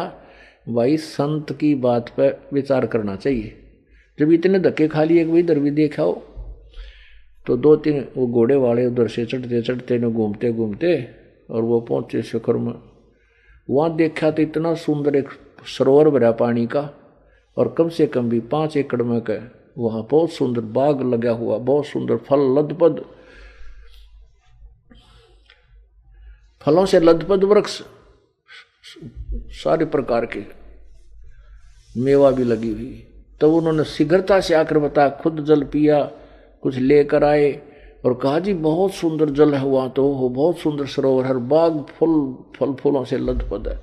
भाई संत की बात पर विचार करना चाहिए। जब इतने धक्के खा लिए कि इधर भी देखा हो, तो 2-3 वो घोड़े वाले उधर से चढ़ते चढ़ते न घूमते घूमते और वो पहुंचे शिखर में। वहां देखा तो इतना सुंदर एक सरोवर भरा पानी का, और कम से कम भी 5 एकड़ में का वहां बहुत सुंदर बाग लगा हुआ, बहुत सुंदर फल लदपद, फलों से लदपद वृक्ष, सारे प्रकार के मेवा भी लगी हुई। तो उन्होंने शीघ्रता से आकर बताया, खुद जल पिया, कुछ लेकर आए और कहा जी बहुत सुंदर जल है वहां, तो हो बहुत सुंदर सरोवर, हर बाग फल फूलों से लदपद है।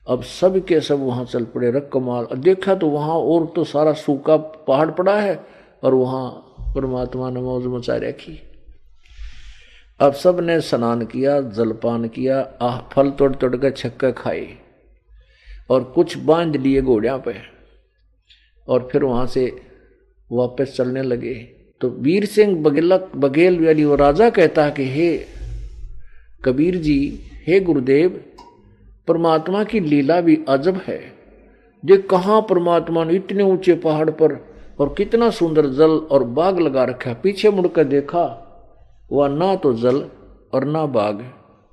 अब सब के सब वहां चल पड़े रकमाल। देखा तो वहां और तो सारा सूखा पहाड़ पड़ा है और वहां परमात्मा ने मौज मचा रखी। अब सब ने स्नान किया, जलपान किया, फल तोड़ तोड़ के छक्के खाए और कुछ बांध लिए घोड़ियां पे, और फिर वहां से वापस चलने लगे। तो वीर सिंह बघेल वाली वो राजा कहता कि हे कबीर जी, हे गुरुदेव, परमात्मा की लीला भी अजब है। देख कहाँ परमात्मा ने इतने ऊंचे पहाड़ पर और कितना सुंदर जल और बाग लगा रखा, पीछे मुड़कर देखा वह ना तो जल और ना बाग,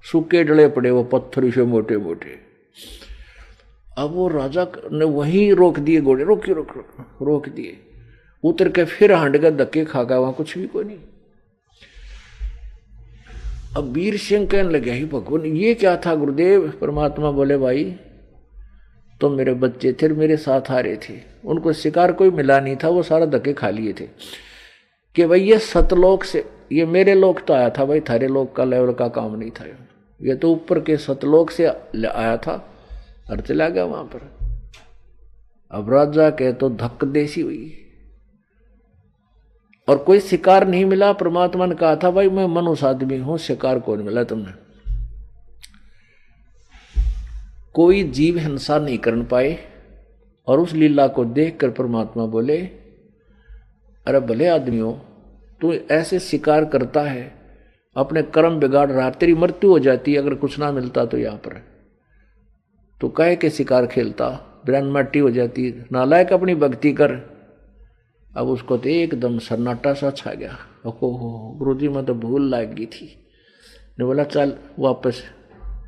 सूखे डले पड़े वो पत्थर से मोटे मोटे। अब वो राजा ने वहीं रोक दिए घोड़े, रोक दिए। उतर के फिर हांड के धक्के खा गया, वहां कुछ भी कोई नहीं। अब वीर सिंह कहने लगे, ही भगवान ये क्या था गुरुदेव? परमात्मा बोले, भाई तो मेरे बच्चे थे, मेरे साथ आ रहे थे, उनको शिकार कोई मिला नहीं था, वो सारा धक्के खा लिए थे कि भाई ये सतलोक से, ये मेरे लोक तो आया था भाई, थारे लोक का लेवल का काम नहीं था, ये तो ऊपर के सतलोक से आया था और चला गया वहां पर। अब राजा के तो धक्क देसी हुई और कोई शिकार नहीं मिला। परमात्मा ने कहा था, भाई मैं मनुष्य आदमी हूं, शिकार कौन मिला तुमने? कोई जीव हिंसा नहीं कर पाए। और उस लीला को देखकर परमात्मा बोले, अरे भले आदमी हो, तू ऐसे शिकार करता है, अपने कर्म बिगाड़ रहा, तेरी मृत्यु हो जाती अगर कुछ ना मिलता तो यहां पर तो कहे के शिकार खेलता, ब्रह्म मट्टी हो जाती, नालायक अपनी भक्ति कर। अब उसको तो एकदम सन्नाटा सा छा गया। ओहो गुरुजी मैं तो भूल लाग गई थी। ने बोला चल वापस,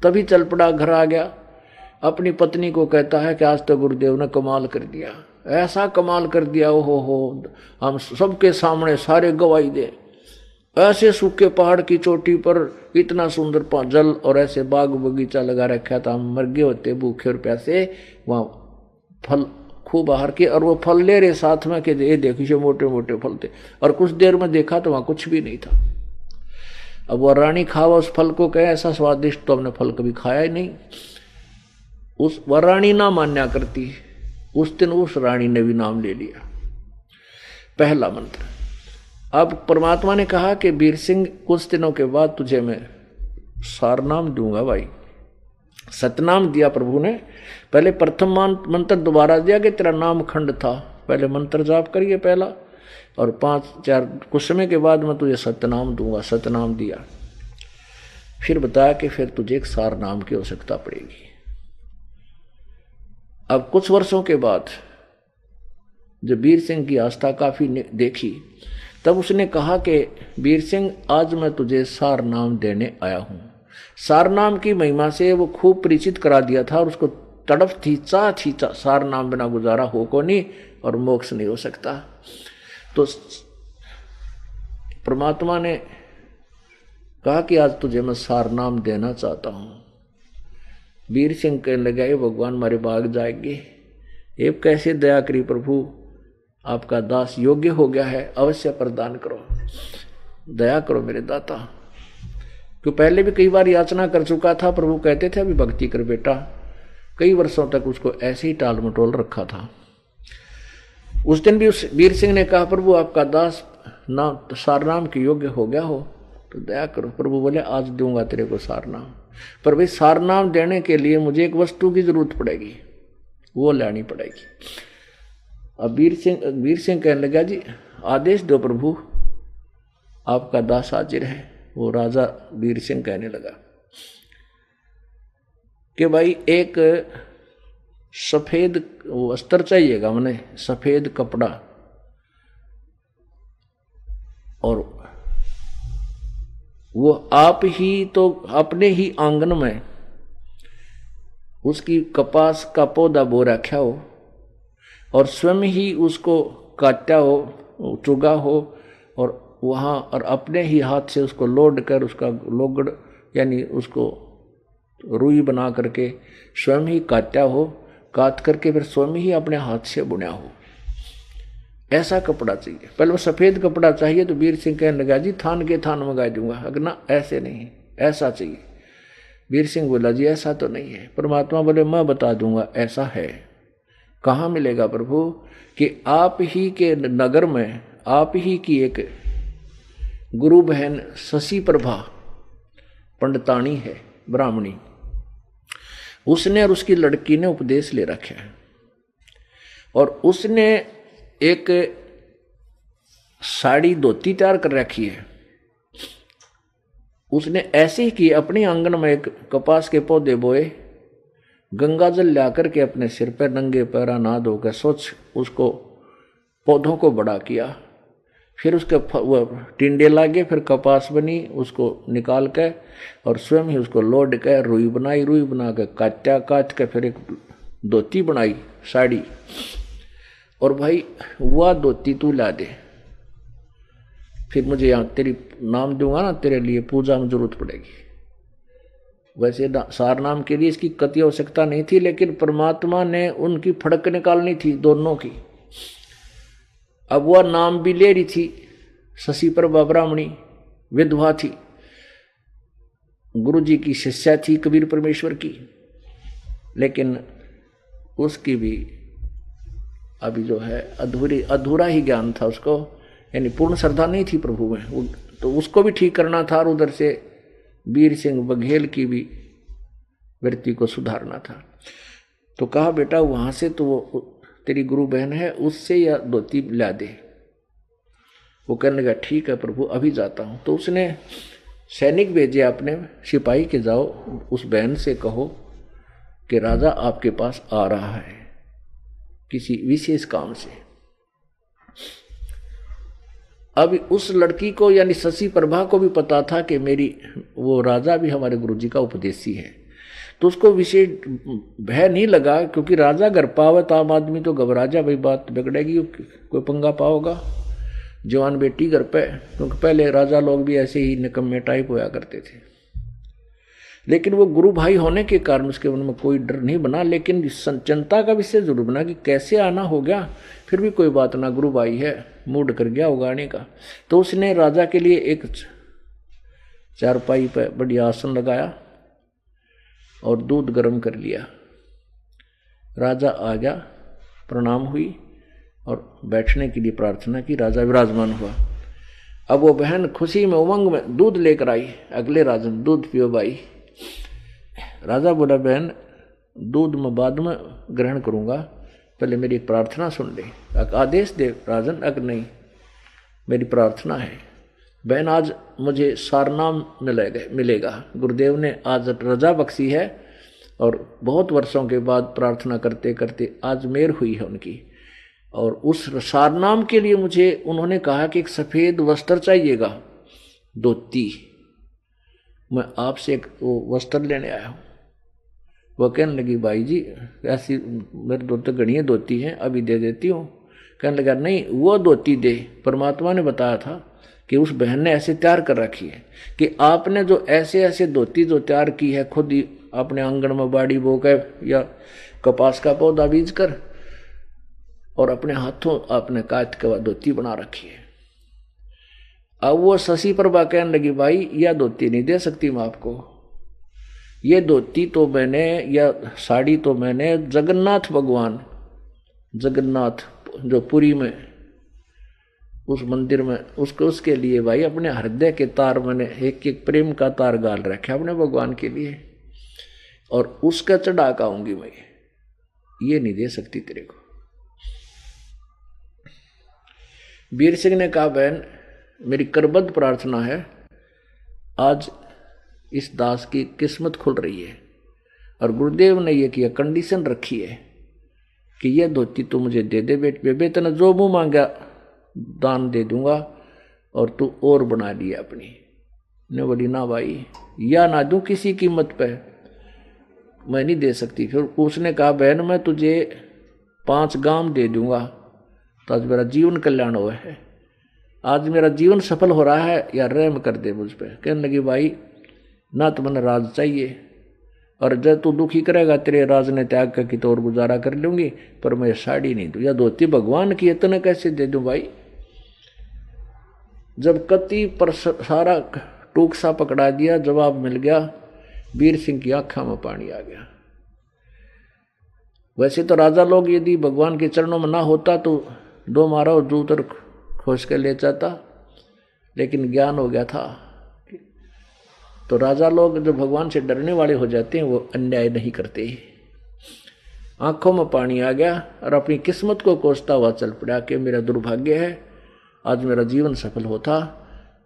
तभी चल पड़ा, घर आ गया, अपनी पत्नी को कहता है कि आज तो गुरुदेव ने कमाल कर दिया, ऐसा कमाल कर दिया, ओहो हम सबके सामने सारे गवाही दे, ऐसे सूखे पहाड़ की चोटी पर इतना सुंदर जल और ऐसे बाग बगीचा लगा रखा था, हम मर गए होते भूखे और प्यासे, वहां फल खूब आहार के, और वो फल ले रहे साथ में कि ये देखिए मोटे मोटे फल थे, और कुछ देर में देखा तो वहां कुछ भी नहीं था। अब वह रानी खावा उस फल को, कहे ऐसा स्वादिष्ट तो हमने फल कभी खाया ही नहीं। उस वह रानी ना मान्या करती, उस दिन उस रानी ने भी नाम ले लिया, पहला मंत्र। अब परमात्मा ने कहा कि वीर सिंह कुछ दिनों के बाद तुझे मैं सार नाम दूंगा भाई। सतनाम दिया प्रभु ने, पहले प्रथम मंत्र दोबारा दिया कि तेरा नाम खंड था, पहले मंत्र जाप करिए पहला, और 5-4 कुछ समय के बाद मैं तुझे सतनाम दूंगा, सतनाम दिया। फिर बताया कि फिर तुझे एक सार नाम की आवश्यकता पड़ेगी। अब कुछ वर्षों के बाद जब वीर सिंह की आस्था काफी देखी, तब उसने कहा कि वीर सिंह आज मैं तुझे सार नाम देने आया हूं। सार नाम की महिमा से वो खूब परिचित करा दिया था, और उसको तड़फ थी, चाह थी, सार नाम बिना गुजारा हो को नहीं, और मोक्ष नहीं हो सकता। तो परमात्मा ने कहा कि आज तुझे मैं सार नाम देना चाहता हूं। वीर सिंह कहने लगा, ये भगवान मारे भाग जाएंगे, ये कैसे दया करी प्रभु, आपका दास योग्य हो गया है, अवश्य प्रदान करो, दया करो मेरे दाता। क्यों पहले भी कई बार याचना कर चुका था, प्रभु कहते थे अभी भक्ति कर बेटा, कई वर्षों तक उसको ऐसे ही टाल मटोल रखा था। उस दिन भी उस वीर सिंह ने कहा, प्रभु आपका दास नाम सारनाम के योग्य हो गया हो तो दया करो। प्रभु बोले आज दूंगा तेरे को सारनाम, पर भाई सारनाम देने के लिए मुझे एक वस्तु की जरूरत पड़ेगी, वो लानी पड़ेगी। अब वीर सिंह कहने लगा, जी आदेश दो प्रभु, आपका दास हाजिर है। वो राजा वीर सिंह कहने लगा कि भाई एक सफेद वस्त्र चाहिएगा, मैंने सफेद कपड़ा, और वो आप ही तो अपने ही आंगन में उसकी कपास का पौधा बो रखा हो, और स्वयं ही उसको काटा हो, चुगा हो, और वहाँ और अपने ही हाथ से उसको लोड कर उसका लोगड़ यानी उसको रुई बना करके स्वयं ही काटा हो, काट करके फिर स्वयं ही अपने हाथ से बुना हो, ऐसा कपड़ा चाहिए। पहले वो सफ़ेद कपड़ा चाहिए। तो वीर सिंह कहने लगा, जी थान के थान मंगा दूंगा। अगर ना ऐसे नहीं, ऐसा चाहिए। वीर सिंह बोला, जी ऐसा तो नहीं है। परमात्मा बोले, मैं बता दूंगा ऐसा है। कहाँ मिलेगा प्रभु? कि आप ही के नगर में आप ही की एक गुरु बहन शशि प्रभा पंडितानी है, ब्राह्मणी, उसने और उसकी लड़की ने उपदेश ले रखे हैं, और उसने एक साड़ी धोती तैयार कर रखी है। उसने ऐसे ही की, अपने आंगन में एक कपास के पौधे बोए, गंगा जल ला करके अपने सिर पर नंगे पैरा नहा धोकर स्वच्छ उसको पौधों को बड़ा किया। फिर उसके वो टिंडे लागे, फिर कपास बनी, उसको निकाल के और स्वयं ही उसको लोड के रुई बनाई, रुई बना के काट के फिर एक धोती बनाई, साड़ी। और भाई वह धोती तू ला दे, फिर मुझे यहाँ तेरी नाम दूंगा ना, तेरे लिए पूजा में जरूरत पड़ेगी। वैसे सार नाम के लिए इसकी कति आवश्यकता नहीं थी, लेकिन परमात्मा ने उनकी फड़क निकालनी थी दोनों की। अब वह नाम भी ले रही थी, शशि प्रभा ब्राह्मणी विधवा थी, गुरु जी की शिष्या थी कबीर परमेश्वर की, लेकिन उसकी भी अभी जो है अधूरा ही ज्ञान था उसको, यानी पूर्ण श्रद्धा नहीं थी प्रभु में, तो उसको भी ठीक करना था और उधर से वीर सिंह बघेल की भी वृत्ति को सुधारना था। तो कहा बेटा वहां से तो वो तेरी गुरु बहन है उससे या धोती ला दे। वो कहने लगा ठीक है प्रभु अभी जाता हूं। तो उसने सैनिक भेजे अपने सिपाही के, जाओ उस बहन से कहो कि राजा आपके पास आ रहा है किसी विशेष काम से। अब उस लड़की को यानी शशि प्रभा को भी पता था कि मेरी वो राजा भी हमारे गुरुजी का उपदेशी है, तो उसको विशेष भय नहीं लगा, क्योंकि राजा घर पावत आम आदमी तो घबरा जा, भाई बात बिगड़ेगी, कोई पंगा पाओगा जवान बेटी घर पे, क्योंकि पहले राजा लोग भी ऐसे ही निकम्मे टाइप होया करते थे। लेकिन वो गुरु भाई होने के कारण उसके मन में कोई डर नहीं बना, लेकिन चिंता का विषय जरूर बना कि कैसे आना हो गया, फिर भी कोई बात ना, गुरु भाई है, मूड कर गया उगाने का। तो उसने राजा के लिए एक चारपाई पर बढ़िया आसन लगाया और दूध गर्म कर लिया। राजा आ गया, प्रणाम हुई और बैठने के लिए प्रार्थना की, राजा विराजमान हुआ। अब वो बहन खुशी में उमंग में दूध लेकर आई, अगले राजन दूध पियो भाई। राजा बोला बहन दूध मैं बाद में ग्रहण करूंगा, पहले मेरी प्रार्थना सुन ले। आदेश दे राजन। अगर नहीं मेरी प्रार्थना है। बहन आज मुझे सारनाम मिलेगा, गुरुदेव ने आज रजा बख्शी है और बहुत वर्षों के बाद प्रार्थना करते करते आज मेर हुई है उनकी, और उस सारनाम के लिए मुझे उन्होंने कहा कि एक सफ़ेद वस्त्र चाहिएगा, धोती। मैं आपसे एक वो वस्त्र लेने आया हूँ। वह कहने लगी भाई जी ऐसी मेरे दो तो गणिये धोती हैं, अभी दे देती हूँ। कहने लगा नहीं वो धोती दे, परमात्मा ने बताया था कि उस बहन ने ऐसे तैयार कर रखी है कि आपने जो ऐसे ऐसे धोती जो तैयार की है, खुद ही अपने आंगन में बाड़ी बो कर या कपास का पौधा बीज कर और अपने हाथों आपने काट के धोती बना रखी है। अब वो शशि प्रभा कहने लगी भाई यह धोती नहीं दे सकती मैं आपको, ये धोती तो मैंने या साड़ी तो मैंने जगन्नाथ भगवान, जगन्नाथ जो पुरी में उस मंदिर में उसके लिए भाई अपने हृदय के तार मैंने एक एक प्रेम का तार गाल रखे अपने भगवान के लिए, और उसका चढ़ा आऊंगी मैं, ये नहीं दे सकती तेरे को। वीर सिंह ने कहा बहन मेरी करबद्ध प्रार्थना है, आज इस दास की किस्मत खुल रही है और गुरुदेव ने यह किया कंडीशन रखी है कि यह धोती तू मुझे दे दे बेटे, तेने जो मुंह मांगा दान दे दूंगा और तू और बना लिया अपनी। ने बोली ना भाई या ना दूं किसी कीमत पे, मैं नहीं दे सकती। फिर उसने कहा बहन मैं तुझे 5 गांव दे दूंगा तो आज मेरा जीवन कल्याण हुआ है, आज मेरा जीवन सफल हो रहा है, या रहम कर दे मुझ पे। कहने लगी भाई ना तो मैंने राज चाहिए, और जब तू दुखी करेगा तेरे राज ने त्याग कर की तो और गुजारा कर लूंगी, पर मैं साड़ी नहीं दूं या धोती भगवान की इतना कैसे दे दूं भाई। जब कति पर सारा टूक सा पकड़ा दिया, जवाब मिल गया, वीर सिंह की आंखों में पानी आ गया। वैसे तो राजा लोग यदि भगवान के चरणों में ना होता तो 2 मारा और जूतर खोज कर ले जाता, लेकिन ज्ञान हो गया था। तो राजा लोग जो भगवान से डरने वाले हो जाते हैं वो अन्याय नहीं करते। आंखों में पानी आ गया और अपनी किस्मत को कोसता हुआ चल पड़ा कि मेरा दुर्भाग्य है, आज मेरा जीवन सफल होता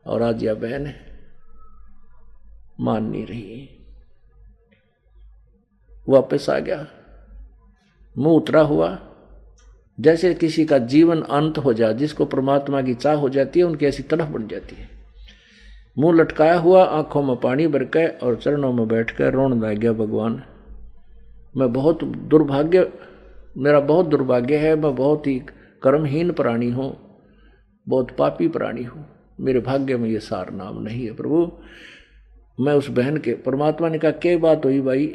और आज यह बहन मान नहीं रही। वापस आ गया, मुंह उतरा हुआ, जैसे किसी का जीवन अंत हो जाए, जिसको परमात्मा की चाह हो जाती है उनकी ऐसी तड़फ बन जाती है। मुंह लटकाया हुआ, आंखों में पानी भर के और चरणों में बैठकर रोने लग गया, भगवान मैं बहुत दुर्भाग्य, मेरा बहुत दुर्भाग्य है, मैं बहुत ही कर्महीन प्राणी हूँ, बहुत पापी प्राणी हूँ, मेरे भाग्य में ये सार नाम नहीं है प्रभु। मैं उस बहन के, परमात्मा ने कहा क्या बात हुई भाई,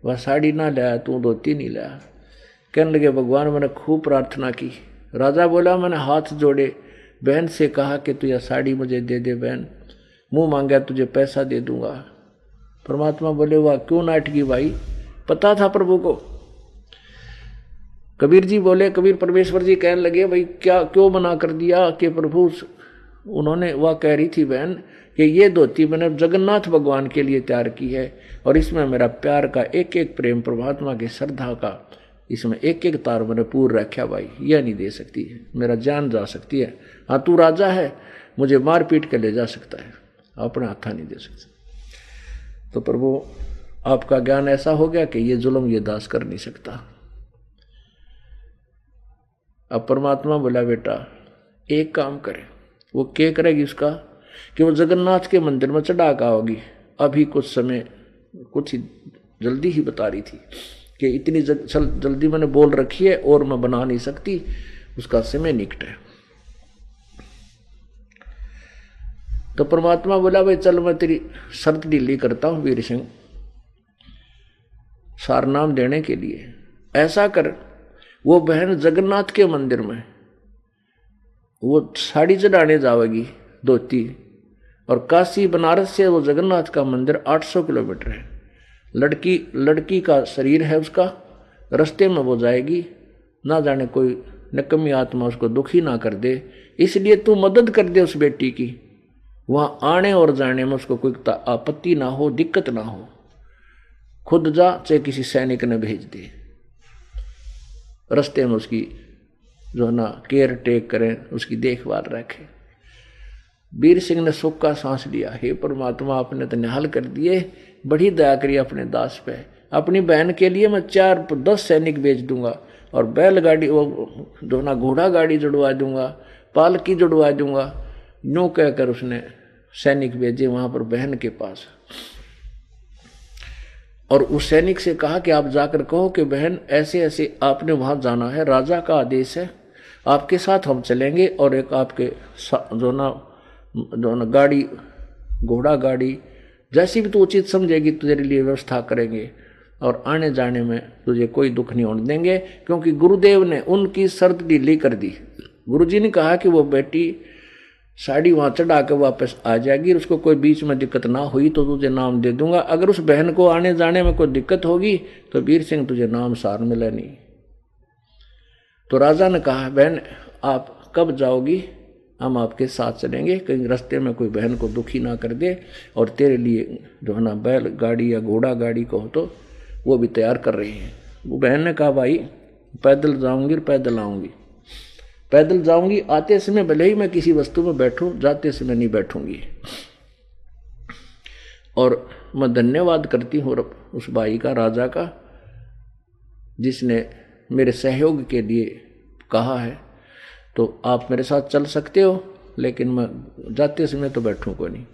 वह साड़ी ना लाया, तू धोती नहीं लाया। कहने लगे भगवान मैंने खूब प्रार्थना की। राजा बोला मैंने हाथ जोड़े, बहन से कहा कि तू यह साड़ी मुझे दे दे बहन, मुंह मांगा तुझे पैसा दे दूंगा। परमात्मा बोले वाह क्यों नाटकी भाई, पता था प्रभु को। कबीर जी बोले, कबीर परमेश्वर जी कहने लगे भाई क्या क्यों मना कर दिया कि प्रभु, उन्होंने वह कह रही थी बहन कि ये धोती मैंने जगन्नाथ भगवान के लिए तैयार की है और इसमें मेरा प्यार का एक एक प्रेम, परमात्मा की श्रद्धा का इसमें एक एक तार मैंने पूर रखा भाई, यह नहीं दे सकती है, मेरा जान जा सकती है। हाँ तू राजा है, मुझे मार पीट के ले जा सकता है, अपना हाथा नहीं दे सकता। तो प्रभु आपका ज्ञान ऐसा हो गया कि ये जुल्म ये दास कर नहीं सकता। अब परमात्मा बोला बेटा एक काम करे, वो क्या करेगी उसका कि वो जगन्नाथ के मंदिर में चढ़ा का होगी। अभी कुछ समय, कुछ ही जल्दी ही बता रही थी कि इतनी जल्दी मैंने बोल रखी है और मैं बना नहीं सकती, उसका समय निकट है। तो परमात्मा बोला भाई चल मैं तेरी शर्त ढीली करता हूं वीर सिंह, सारनाम देने के लिए ऐसा कर, वो बहन जगन्नाथ के मंदिर में वो साड़ी चढ़ाने जाएगी धोती, और काशी बनारस से वो जगन्नाथ का मंदिर 800 किलोमीटर है। लड़की का शरीर है उसका, रास्ते में वो जाएगी, ना जाने कोई निकम्मी आत्मा उसको दुखी ना कर दे, इसलिए तू मदद कर दे उस बेटी की, वहां आने और जाने में उसको कोई आपत्ति ना हो, दिक्कत ना हो। खुद जा चाहे किसी सैनिक ने भेज दे, रास्ते में उसकी जो है ना केयर टेक करें, उसकी देखभाल रखें। वीर सिंह ने सुख का सांस लिया, हे परमात्मा आपने तो निहाल कर दिए, बड़ी दया करी अपने दास पे। अपनी बहन के लिए मैं 4-10 सैनिक भेज दूंगा और बैलगाड़ी वो जो ना घोड़ा गाड़ी जुड़वा दूंगा, पालकी जुड़वा दूंगा। यूं कहकर उसने सैनिक भेजे वहां पर बहन के पास, और उस सैनिक से कहा कि आप जाकर कहो कि बहन ऐसे ऐसे आपने वहां जाना है, राजा का आदेश है, आपके साथ हम चलेंगे और एक आपके जो ना गाड़ी, घोड़ा गाड़ी जैसी भी तू उचित समझेगी तेरे लिए व्यवस्था करेंगे, और आने जाने में तुझे कोई दुख नहीं होने देंगे। क्योंकि गुरुदेव ने उनकी शर्त ढीली कर दी। गुरुजी ने कहा कि वो बेटी साड़ी वहां चढ़ा कर वापस आ जाएगी, उसको कोई बीच में दिक्कत ना हुई तो तुझे नाम दे दूंगा। अगर उस बहन को आने जाने में कोई दिक्कत होगी तो वीर सिंह तुझे नाम सार मिले नहीं। तो राजा ने कहा बहन आप कब जाओगी, हम आपके साथ चलेंगे, कहीं रास्ते में कोई बहन को दुखी ना कर दे, और तेरे लिए जो है ना बैल गाड़ी या घोड़ा गाड़ी को तो वो भी तैयार कर रहे हैं। वो बहन ने कहा भाई पैदल जाऊंगी, पैदल आऊंगी, पैदल जाऊंगी, आते समय भले ही मैं किसी वस्तु में बैठूं, जाते समय नहीं बैठूंगी। और मैं धन्यवाद करती हूँ उस भाई का, राजा का, जिसने मेरे सहयोग के लिए कहा है। तो आप मेरे साथ चल सकते हो, लेकिन मैं जाते समय तो बैठूं को नहीं।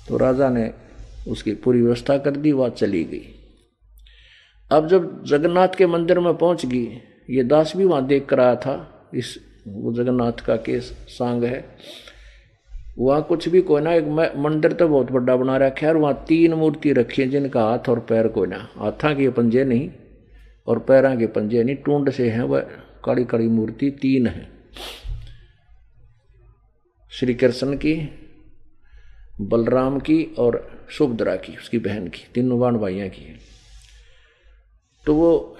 तो राजा ने उसकी पूरी व्यवस्था कर दी, वह चली गई। अब जब जगन्नाथ के मंदिर में पहुंच गई, ये दास भी वहां देख कर आया था, इस वो जगन्नाथ का केस सांग है, वहाँ कुछ भी कोई ना, एक मंदिर तो बहुत बड़ा बना रखा है, और वहाँ 3 मूर्ति रखी है जिनका हाथ और पैर कोई ना, हाथा के पंजे नहीं और पैरों के पंजे नहीं, टूंड से हैं, वह काली काली मूर्ति 3 है। श्री कृष्ण की, बलराम की और सुभद्रा की, उसकी बहन की, तीनों बाण भाइयों की है। तो वो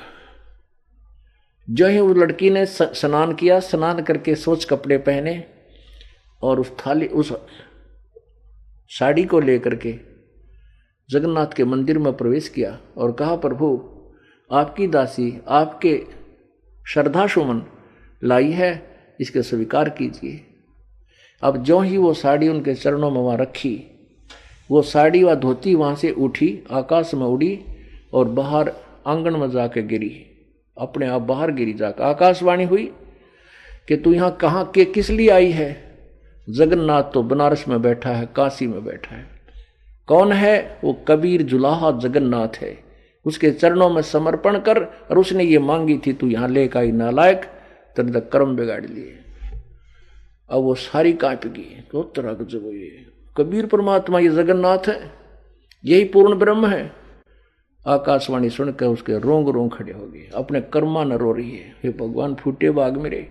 जो है वो लड़की ने स्नान किया, स्नान करके स्वच्छ कपड़े पहने और उस थाली, उस साड़ी को लेकर के जगन्नाथ के मंदिर में प्रवेश किया और कहा प्रभु आपकी दासी आपके श्रद्धा सुमन लाई है, इसके स्वीकार कीजिए। अब जो ही वो साड़ी उनके चरणों में वहाँ रखी, वो साड़ी व धोती वहाँ से उठी, आकाश में उड़ी और बाहर आंगन में जाके गिरी, अपने आप बाहर गिरी। जाकर आकाशवाणी हुई कि तू यहाँ कहाँ के किस लिए आई है? जगन्नाथ तो बनारस में बैठा है, काशी में बैठा है। कौन है वो? कबीर जुलाहा जगन्नाथ है, उसके चरणों में समर्पण कर। और उसने ये मांगी थी, तू यहाँ लेकर आई नालायक, तेरे कर्म बिगाड़ लिए। अब वो सारी कांप गई, तो तरह जब ये कबीर परमात्मा ये जगन्नाथ है, यही पूर्ण ब्रह्म है। आकाशवाणी सुनकर उसके रोंग रोंग खड़े हो गए, अपने कर्मा न रो रही है, हे भगवान फूटे बाग मेरे।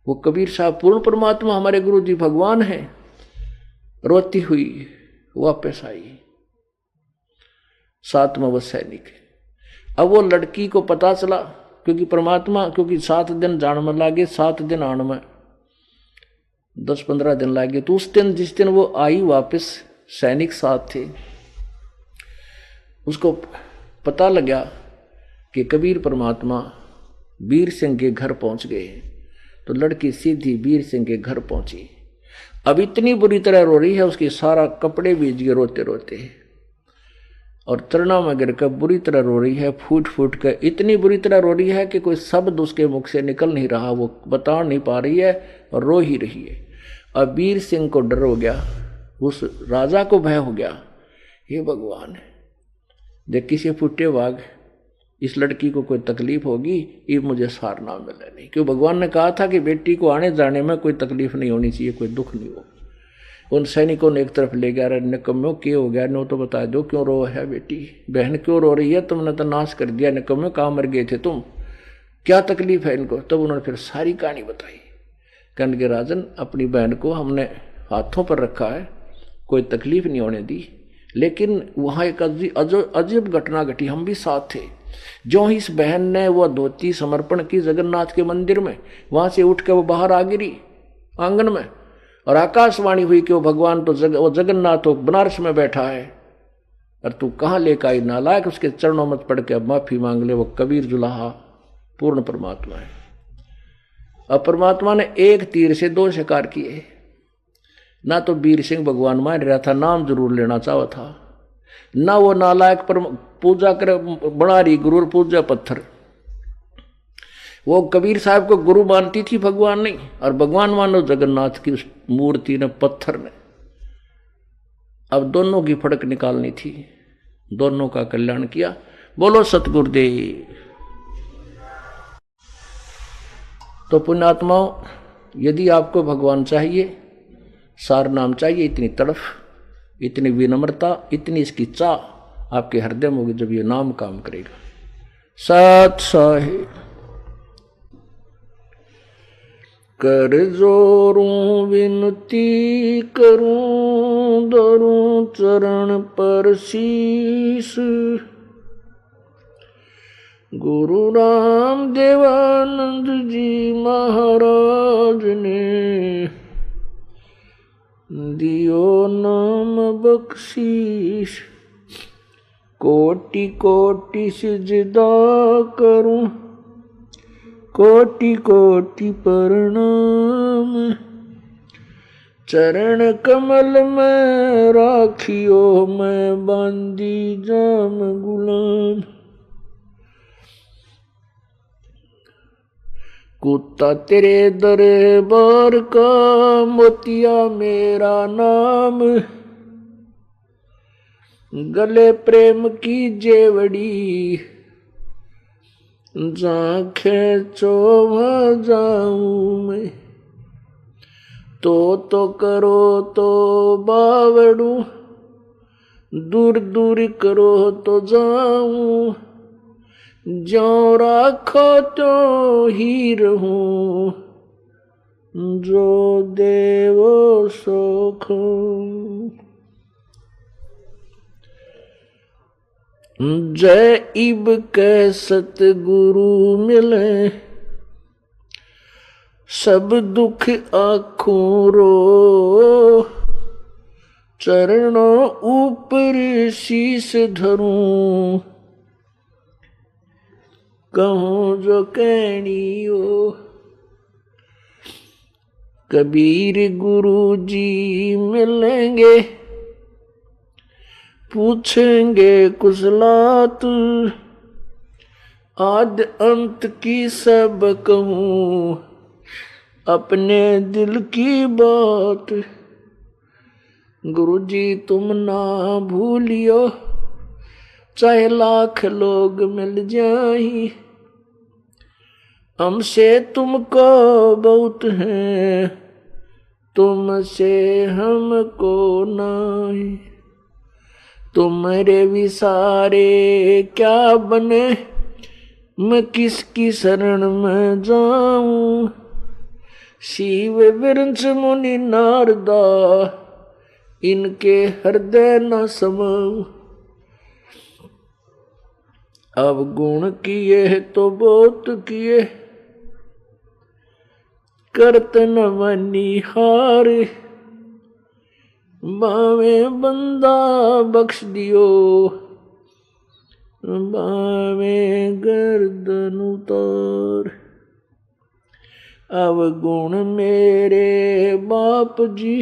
वो कबीर साहब पूर्ण परमात्मा हमारे गुरु जी भगवान है। रोती हुई वापस आई। 7वां सैनिक। अब वो लड़की को पता चला, क्योंकि परमात्मा, क्योंकि 7 दिन जान में लागे, 7 दिन आने में 10-15 दिन लागे। तो उस दिन जिस दिन वो आई वापस, सैनिक साथ थे, उसको पता लगा कि कबीर परमात्मा वीर सिंह के घर पहुंच गए। तो लड़की सीधी वीर सिंह के घर पहुंची। अब इतनी बुरी तरह रो रही है, उसके सारा कपड़े भीज गए रोते रोते, और चरणों में गिरकर बुरी तरह रो रही है, फूट फूट कर इतनी बुरी तरह रो रही है कि कोई शब्द उसके मुख से निकल नहीं रहा, वो बता नहीं पा रही है और रो ही रही है। अब वीर सिंह को डर हो गया, उस राजा को भय हो गया, हे भगवान देख किसी फुटे वाग इस लड़की को कोई तकलीफ होगी, ये मुझे सार ना मिले नहीं। क्यों भगवान ने कहा था कि बेटी को आने जाने में कोई तकलीफ नहीं होनी चाहिए, कोई दुख नहीं हो। उन सैनिकों ने एक तरफ ले गया, निकम्मो क्या हो गया, नो तो बता दो क्यों रो है बेटी, बहन क्यों रो रही है, तुमने तो नाश कर दिया, निकम्मो कहाँ मर गए थे तुम, क्या तकलीफ है इनको। तब उन्होंने फिर सारी कहानी बताई। कहने के राजन अपनी बहन को हमने हाथों पर रखा है, कोई तकलीफ नहीं होने दी, लेकिन वहां एक अजीब घटना घटी, हम भी साथ थे। जो ही इस बहन ने वो धोती समर्पण की जगन्नाथ के मंदिर में, वहां से उठ के वो बाहर आ गिरी आंगन में, और आकाशवाणी हुई कि वो भगवान तो वो जगन्नाथ तो बनारस में बैठा है, और तू कहाँ लेकर आई नालायक, उसके चरणों में पड़ के अब माफी मांग ले। वो कबीर जुलाहा पूर्ण परमात्मा है। अब परमात्मा ने एक तीर से 2 शिकार किए। ना तो वीर सिंह भगवान मान रहा था, नाम जरूर लेना चाहा था, ना वो नालायक पर पूजा कर बना रही गुरु पूजा पत्थर। वो कबीर साहब को गुरु मानती थी, भगवान नहीं, और भगवान मानो जगन्नाथ की उस मूर्ति ने, पत्थर ने। अब दोनों की फड़क निकालनी थी, दोनों का कल्याण किया। बोलो सतगुरुदेव। तो पुण्यात्माओं, यदि आपको भगवान चाहिए, सार नाम चाहिए, इतनी तड़फ, इतनी विनम्रता, इतनी इसकी चाह आपके हृदय में होगी, जब ये नाम काम करेगा। सत साहिब कर जोरूं विनती करूं, धरूं चरण पर शीस, गुरु राम देवानंद जी महाराज ने दियो नाम बख्शीश। कोटि कोटि सिजदा करूं, कोटि कोटि प्रणाम, चरण कमल में राखियो मैं बांदी जाम गुलाम। कुत्ता तेरे दरबार का, मोतिया मेरा नाम, गले प्रेम की जेवड़ी, जहाँ खेचो वहाँ जाऊं मैं। तो करो तो बावड़ू, दूर दूर करो तो जाऊं, जो राखो तो ही रहूं, जो देवो सो खाऊं। जय इब के सतगुरु मिले, सब दुख आँखों रो, चरणों ऊपर शीस धरूं, कहूं जो कहनी हो। कबीर गुरु जी मिलेंगे, पूछेंगे कुशलात, आद अंत की सब कहूं, अपने दिल की बात। गुरु जी तुम ना भूलियो, चाहे लाख लोग मिल जाई, हमसे तुमको बहुत है, तुमसे हमको नहीं। तुम्हारे विसारे क्या बने, मैं किसकी शरण में जाऊं। शिव विरंच मुनि नारदा, इनके हृदय न समाऊं। अब गुण किए तो बहुत किए, करत न मनिहार। बावे बंदा बख्श दियो, बावे गर्दन उतार। अब गुण मेरे बाप जी,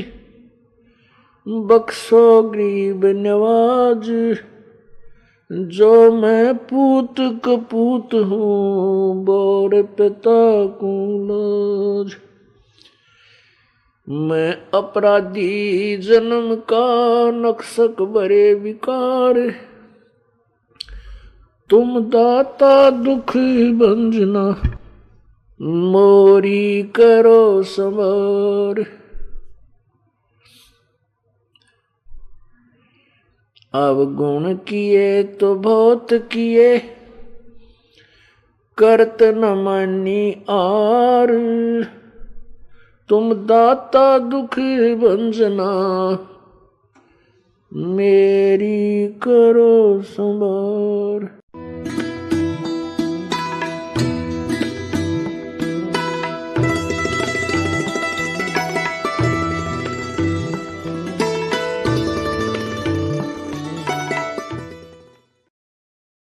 बख्शो गरीब नवाज। जो मैं पूत कपूत हूँ, बोर पिता को लाज। मैं अपराधी जन्म का, नक्सक बरे विकार। तुम दाता दुख भंजना, मोरी करो संवार। अब गुण किए तो बहुत किए, करत न मानी आर। तुम दाता दुख भंजना, मेरी करो संवार।